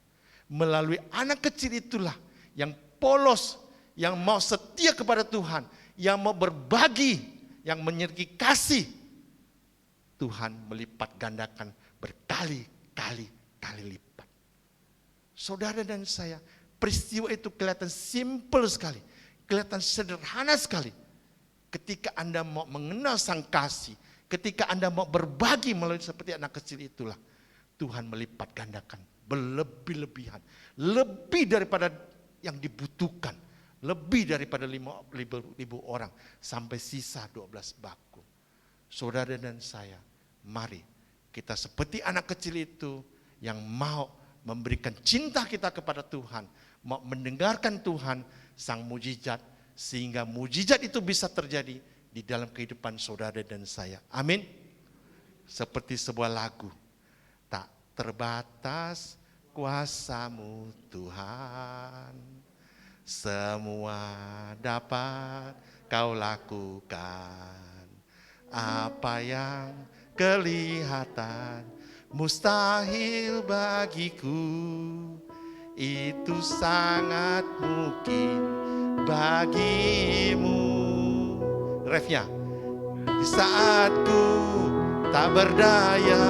Speaker 6: Melalui anak kecil itulah yang polos, yang mau setia kepada Tuhan, yang mau berbagi, yang menyertai kasih. Tuhan melipat gandakan berkali-kali lipat. Saudara dan saya, peristiwa itu kelihatan simpel sekali, kelihatan sederhana sekali. Ketika Anda mau mengenal sang kasih Ketika Anda mau berbagi melalui seperti anak kecil itulah, Tuhan melipat gandakan berlebih-lebihan. Lebih daripada yang dibutuhkan. Lebih daripada 5.000 orang. Sampai sisa 12 baku. Saudara dan saya, mari kita seperti anak kecil itu yang mau memberikan cinta kita kepada Tuhan. Mau mendengarkan Tuhan, sang mujizat. Sehingga mujizat itu bisa terjadi di dalam kehidupan saudara dan saya. Amin. Seperti sebuah lagu. Tak terbatas kuasa-Mu Tuhan, semua dapat Kau lakukan. Apa yang kelihatan mustahil bagiku, itu sangat mungkin bagimu. Refnya, di saat ku tak berdaya,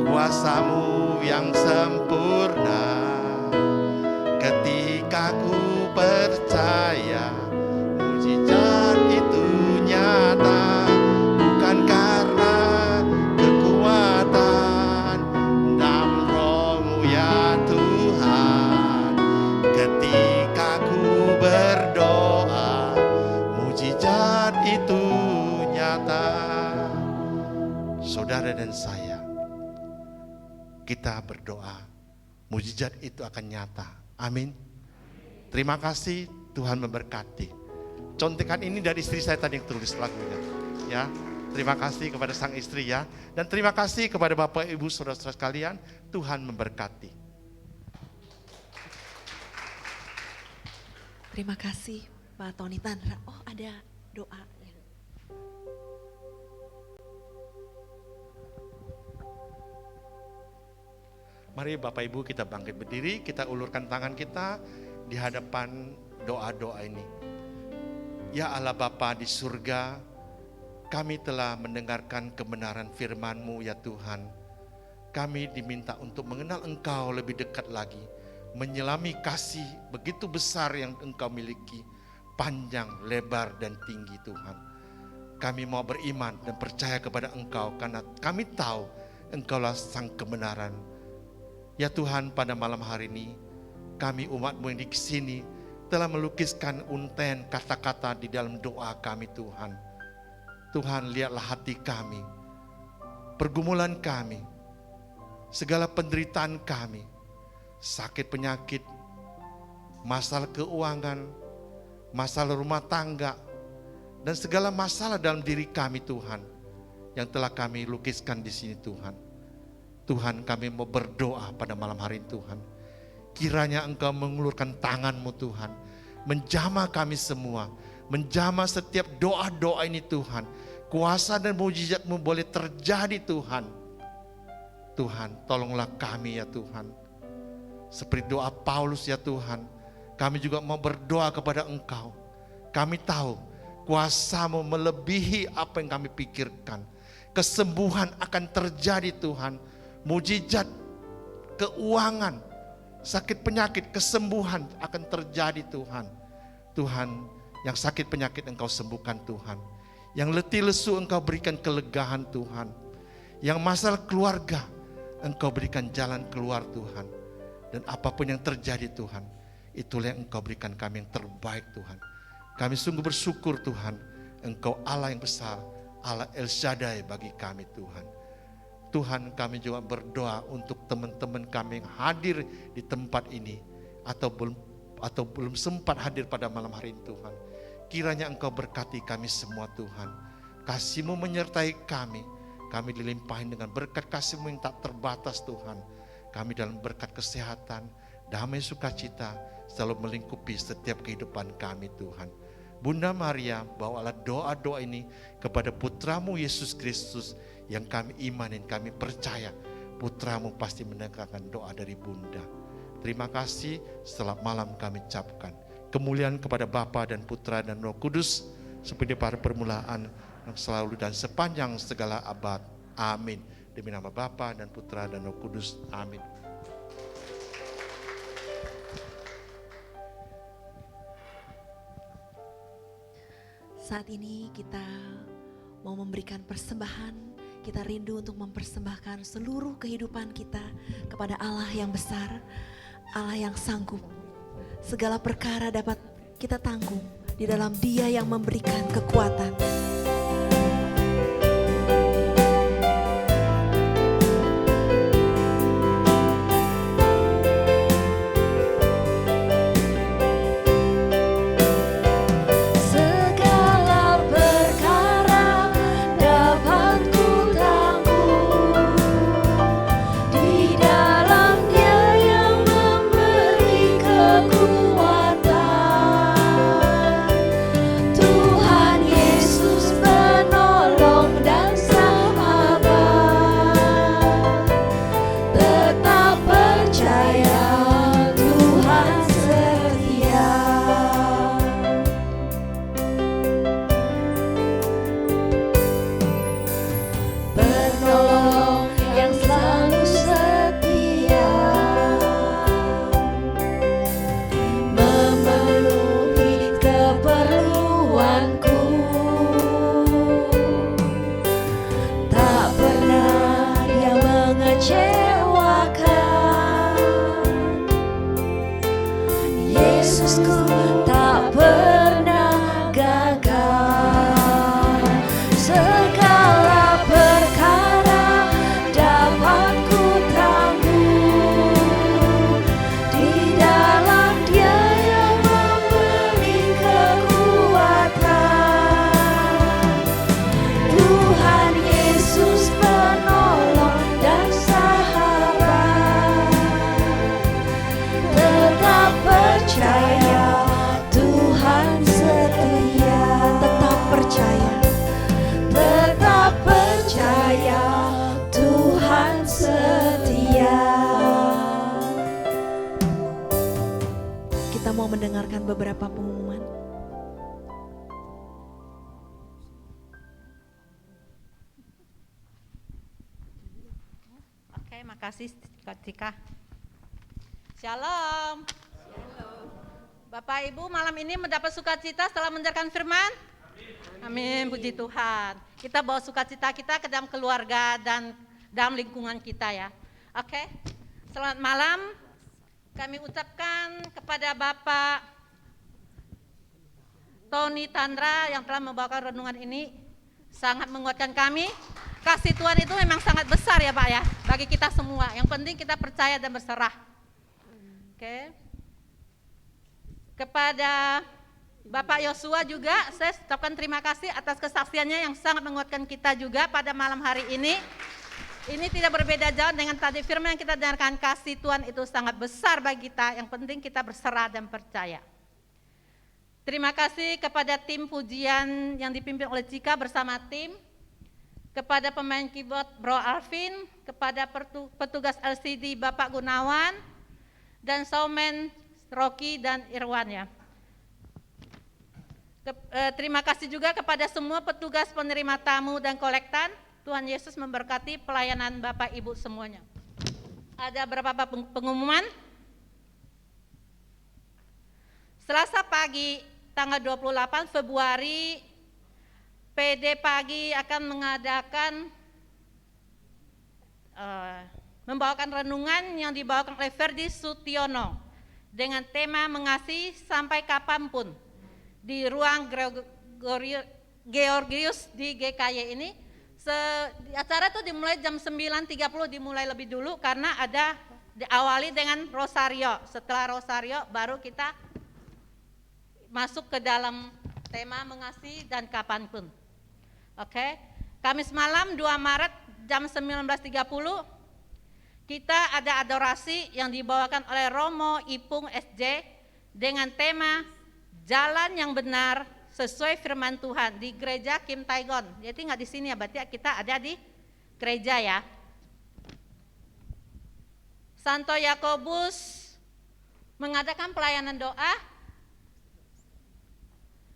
Speaker 6: kuasa-Mu yang sempurna. Ketika ku percaya, mujizat itu nyata. Bukan karena kekuatan, namun Roh-Mu ya Tuhan. Ketika ku berdoa, mujizat itu nyata. Saudara dan saya, kita berdoa, mujizat itu akan nyata. Amin. Terima kasih, Tuhan memberkati. Contekan ini dari istri saya tadi yang tulis lagunya. Ya, terima kasih kepada sang istri ya. Dan terima kasih kepada Bapak Ibu Saudara-saudara sekalian. Tuhan memberkati.
Speaker 1: Terima kasih Pak Tony Tandra. Oh, ada doa.
Speaker 6: Mari Bapak Ibu kita bangkit berdiri, kita ulurkan tangan kita di hadapan doa-doa ini. Ya Allah Bapa di surga, kami telah mendengarkan kebenaran firman-Mu ya Tuhan. Kami diminta untuk mengenal Engkau lebih dekat lagi, menyelami kasih begitu besar yang Engkau miliki, panjang, lebar, dan tinggi Tuhan. Kami mau beriman dan percaya kepada Engkau karena kami tahu Engkaulah sang kebenaran. Ya Tuhan, pada malam hari ini kami umat-Mu yang di sini telah melukiskan untaian kata-kata di dalam doa kami Tuhan. Tuhan, lihatlah hati kami, pergumulan kami, segala penderitaan kami, sakit penyakit, masalah keuangan, masalah rumah tangga, dan segala masalah dalam diri kami Tuhan yang telah kami lukiskan di sini Tuhan. Tuhan, kami mau berdoa pada malam hari ini Tuhan. Kiranya Engkau mengulurkan tangan-Mu Tuhan, menjamah kami semua, menjamah setiap doa-doa ini Tuhan. Kuasa dan mujizat-Mu boleh terjadi Tuhan. Tuhan, tolonglah kami ya Tuhan. Seperti doa Paulus ya Tuhan, kami juga mau berdoa kepada Engkau. Kami tahu kuasa-Mu melebihi apa yang kami pikirkan. Kesembuhan akan terjadi Tuhan. Mujizat, keuangan, sakit penyakit, kesembuhan akan terjadi Tuhan. Tuhan, yang sakit penyakit Engkau sembuhkan Tuhan. Yang letih lesu Engkau berikan kelegaan Tuhan. Yang masalah keluarga Engkau berikan jalan keluar Tuhan. Dan apapun yang terjadi Tuhan, itulah yang Engkau berikan kami yang terbaik Tuhan. Kami sungguh bersyukur Tuhan, Engkau Allah yang besar, Allah El Shaddai bagi kami Tuhan. Tuhan, kami juga berdoa untuk teman-teman kami yang hadir di tempat ini atau belum sempat hadir pada malam hari ini Tuhan. Kiranya Engkau berkati kami semua Tuhan. Kasih-Mu menyertai kami. Kami dilimpahin dengan berkat kasih-Mu yang tak terbatas Tuhan. Kami dalam berkat kesehatan, damai sukacita selalu melingkupi setiap kehidupan kami Tuhan. Bunda Maria, bawalah doa-doa ini kepada putra-Mu Yesus Kristus yang kami imanin, kami percaya putra-Mu pasti mendengarkan doa dari Bunda. Terima kasih, selamat malam kami ucapkan. Kemuliaan kepada Bapa dan Putra dan Roh Kudus, seperti pada permulaan, yang selalu dan sepanjang segala abad. Amin. Demi nama Bapa dan Putra dan Roh Kudus. Amin.
Speaker 1: Saat ini kita mau memberikan persembahan, kita rindu untuk mempersembahkan seluruh kehidupan kita kepada Allah yang besar, Allah yang sanggup. Segala perkara dapat kita tanggung di dalam Dia yang memberikan kekuatan. Mendengarkan beberapa pengumuman.
Speaker 3: Oke, makasih Kak Cika. Shalom. Bapak Ibu malam ini mendapat sukacita setelah mendengarkan firman? Amin, puji Tuhan. Kita bawa sukacita kita ke dalam keluarga dan dalam lingkungan kita ya. Oke, selamat malam. Kami ucapkan kepada Bapak Tony Tandra yang telah membawakan renungan ini, sangat menguatkan kami. Kasih Tuhan itu memang sangat besar ya Pak ya, bagi kita semua. Yang penting kita percaya dan berserah. Oke. Kepada Bapak Yosua juga saya ucapkan terima kasih atas kesaksiannya yang sangat menguatkan kita juga pada malam hari ini. Ini tidak berbeda jauh dengan tadi firman yang kita dengarkan. Kasih Tuhan itu sangat besar bagi kita, yang penting kita berserah dan percaya. Terima kasih kepada tim pujian yang dipimpin oleh Cika bersama tim, kepada pemain keyboard Bro Alvin, kepada petugas LCD Bapak Gunawan, dan showman Rocky dan Irwan ya. Terima kasih juga kepada semua petugas penerima tamu dan kolektan. Tuhan Yesus memberkati pelayanan Bapak Ibu semuanya. Ada beberapa pengumuman. Selasa pagi tanggal 28 Februari PD Pagi akan mengadakan membawakan renungan yang dibawakan oleh Ferdi Sutiono dengan tema mengasihi sampai kapanpun di ruang Georgius di GKY ini. Acara itu dimulai jam 9.30, dimulai lebih dulu karena ada diawali dengan rosario. Setelah rosario baru kita masuk ke dalam tema mengasihi dan kapanpun. Oke. Kamis malam 2 Maret jam 19.30 kita ada adorasi yang dibawakan oleh Romo Ipung SJ dengan tema Jalan yang Benar sesuai firman Tuhan di gereja Kim Taigon. Jadi nggak di sini ya, berarti kita ada di gereja ya. Santo Yakobus mengadakan pelayanan doa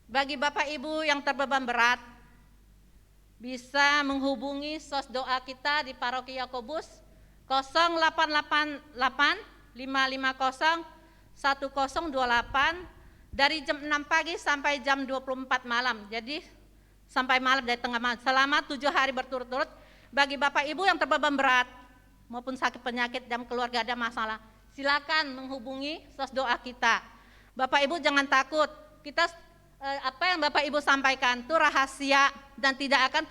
Speaker 3: bagi Bapak Ibu yang terbeban berat. Bisa menghubungi sos doa kita di Paroki Yakobus 0888 550 1028 dari jam 6 pagi sampai jam 24 malam. Jadi sampai malam dari tengah malam selama 7 hari berturut-turut. Bagi Bapak Ibu yang terbeban berat maupun sakit penyakit dan keluarga ada masalah, silakan menghubungi sos doa kita. Bapak Ibu jangan takut, kita apa yang Bapak Ibu sampaikan itu rahasia dan tidak akan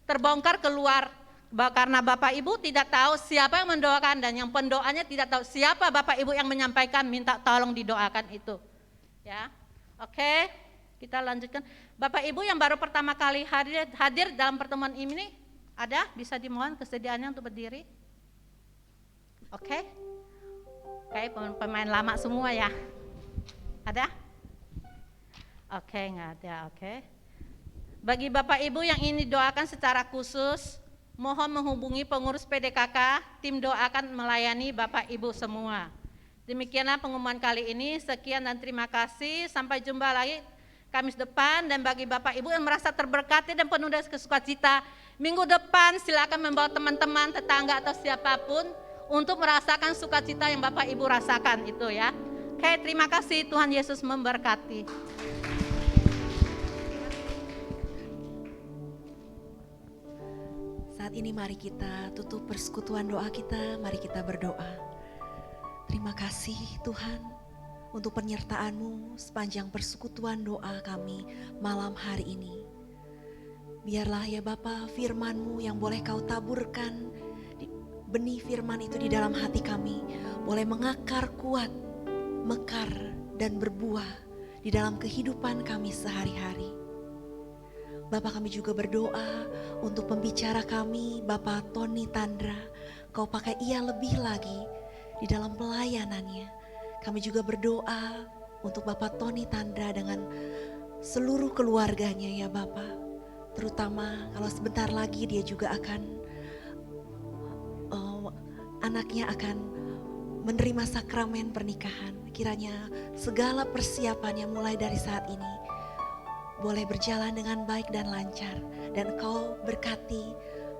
Speaker 3: terbongkar keluar, karena Bapak Ibu tidak tahu siapa yang mendoakan dan yang pendoanya tidak tahu siapa Bapak Ibu yang menyampaikan minta tolong didoakan itu. Ya, oke, kita lanjutkan. Bapak Ibu yang baru pertama kali hadir dalam pertemuan ini, ada bisa dimohon kesediaannya untuk berdiri. Oke, pemain lama semua ya, ada? Oke, nggak ada. Oke. Bagi Bapak Ibu yang ingin doakan secara khusus, mohon menghubungi pengurus PDKK, tim doa akan melayani Bapak Ibu semua. Demikianlah pengumuman kali ini, sekian dan terima kasih, sampai jumpa lagi Kamis depan. Dan bagi Bapak Ibu yang merasa terberkati dan penuh dengan sukacita, minggu depan silakan membawa teman-teman, tetangga atau siapapun untuk merasakan sukacita yang Bapak Ibu rasakan itu ya. Oke, terima kasih, Tuhan Yesus memberkati.
Speaker 1: Saat ini mari kita tutup persekutuan doa kita, mari kita berdoa. Terima kasih Tuhan untuk penyertaan-Mu sepanjang persekutuan doa kami malam hari ini. Biarlah ya Bapa, firman-Mu yang boleh Kau taburkan, benih firman itu di dalam hati kami, boleh mengakar kuat, mekar dan berbuah di dalam kehidupan kami sehari-hari. Bapak, kami juga berdoa untuk pembicara kami, Bapak Tony Tandra. Kau pakai ia lebih lagi di dalam pelayanannya. Kami juga berdoa untuk Bapak Tony Tandra dengan seluruh keluarganya ya Bapak. Terutama kalau sebentar lagi dia juga akan, anaknya akan menerima sakramen pernikahan. Kiranya segala persiapannya mulai dari saat ini boleh berjalan dengan baik dan lancar, dan Kau berkati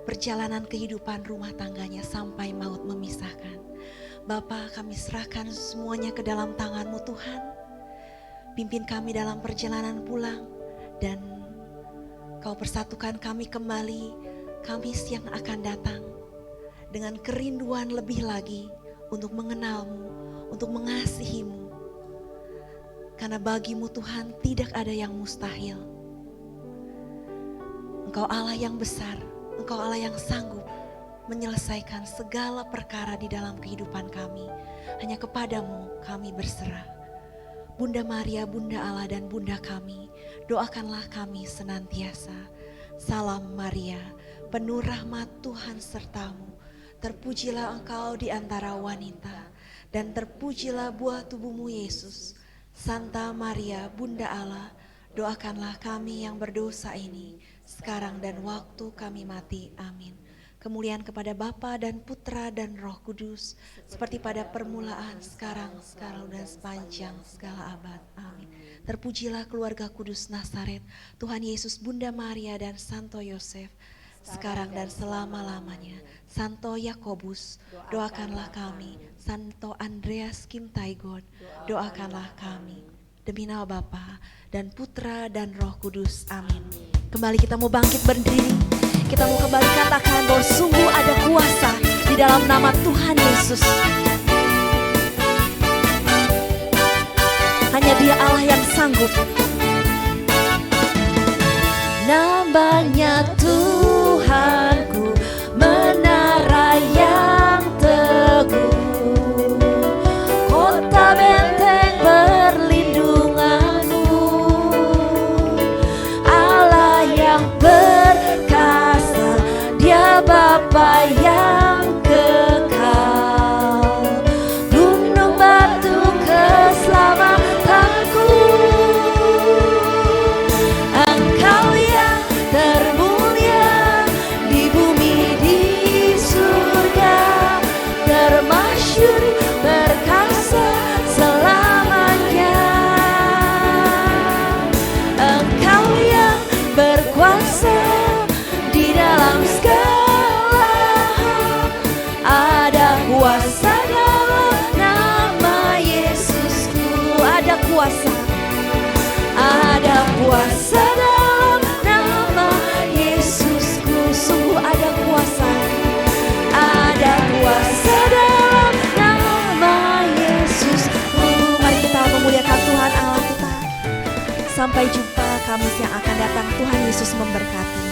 Speaker 1: perjalanan kehidupan rumah tangganya sampai maut memisahkan. Bapa, kami serahkan semuanya ke dalam tangan-Mu Tuhan. Pimpin kami dalam perjalanan pulang, dan Kau persatukan kami kembali Kamis yang akan datang dengan kerinduan lebih lagi untuk mengenal-Mu, untuk mengasihi-Mu. Karena bagi-Mu Tuhan tidak ada yang mustahil. Engkau Allah yang besar, Engkau Allah yang sanggup menyelesaikan segala perkara di dalam kehidupan kami. Hanya kepadamu kami berserah. Bunda Maria, Bunda Allah dan Bunda kami, doakanlah kami senantiasa. Salam Maria, penuh rahmat Tuhan sertamu. Terpujilah engkau di antara wanita, dan terpujilah buah tubuhmu Yesus. Santa Maria, Bunda Allah, doakanlah kami yang berdosa ini, sekarang dan waktu kami mati. Amin. Kemuliaan kepada Bapa dan Putra dan Roh Kudus, seperti pada permulaan, sekarang dan sepanjang segala abad. Amin. Terpujilah keluarga kudus Nazaret, Tuhan Yesus, Bunda Maria dan Santo Yosef, sekarang dan selama-lamanya. Santo Yakobus, doakanlah kami. Santo Andreas Kim Taigon, doakanlah kami. Demi nama Bapa dan Putra dan Roh Kudus. Amin. Kembali kita mau bangkit berdiri. Kita mau kembali katakan bahwa sungguh ada kuasa di dalam nama Tuhan Yesus. Hanya Dia Allah yang sanggup. Namanya Tuhanku, menara yang teguh, kota benteng perlindunganmu, Allah yang perkasa, Dia Bapa yang kekal, gunung batu keselamatanku. Sampai jumpa Kamis yang akan datang. Tuhan Yesus memberkati.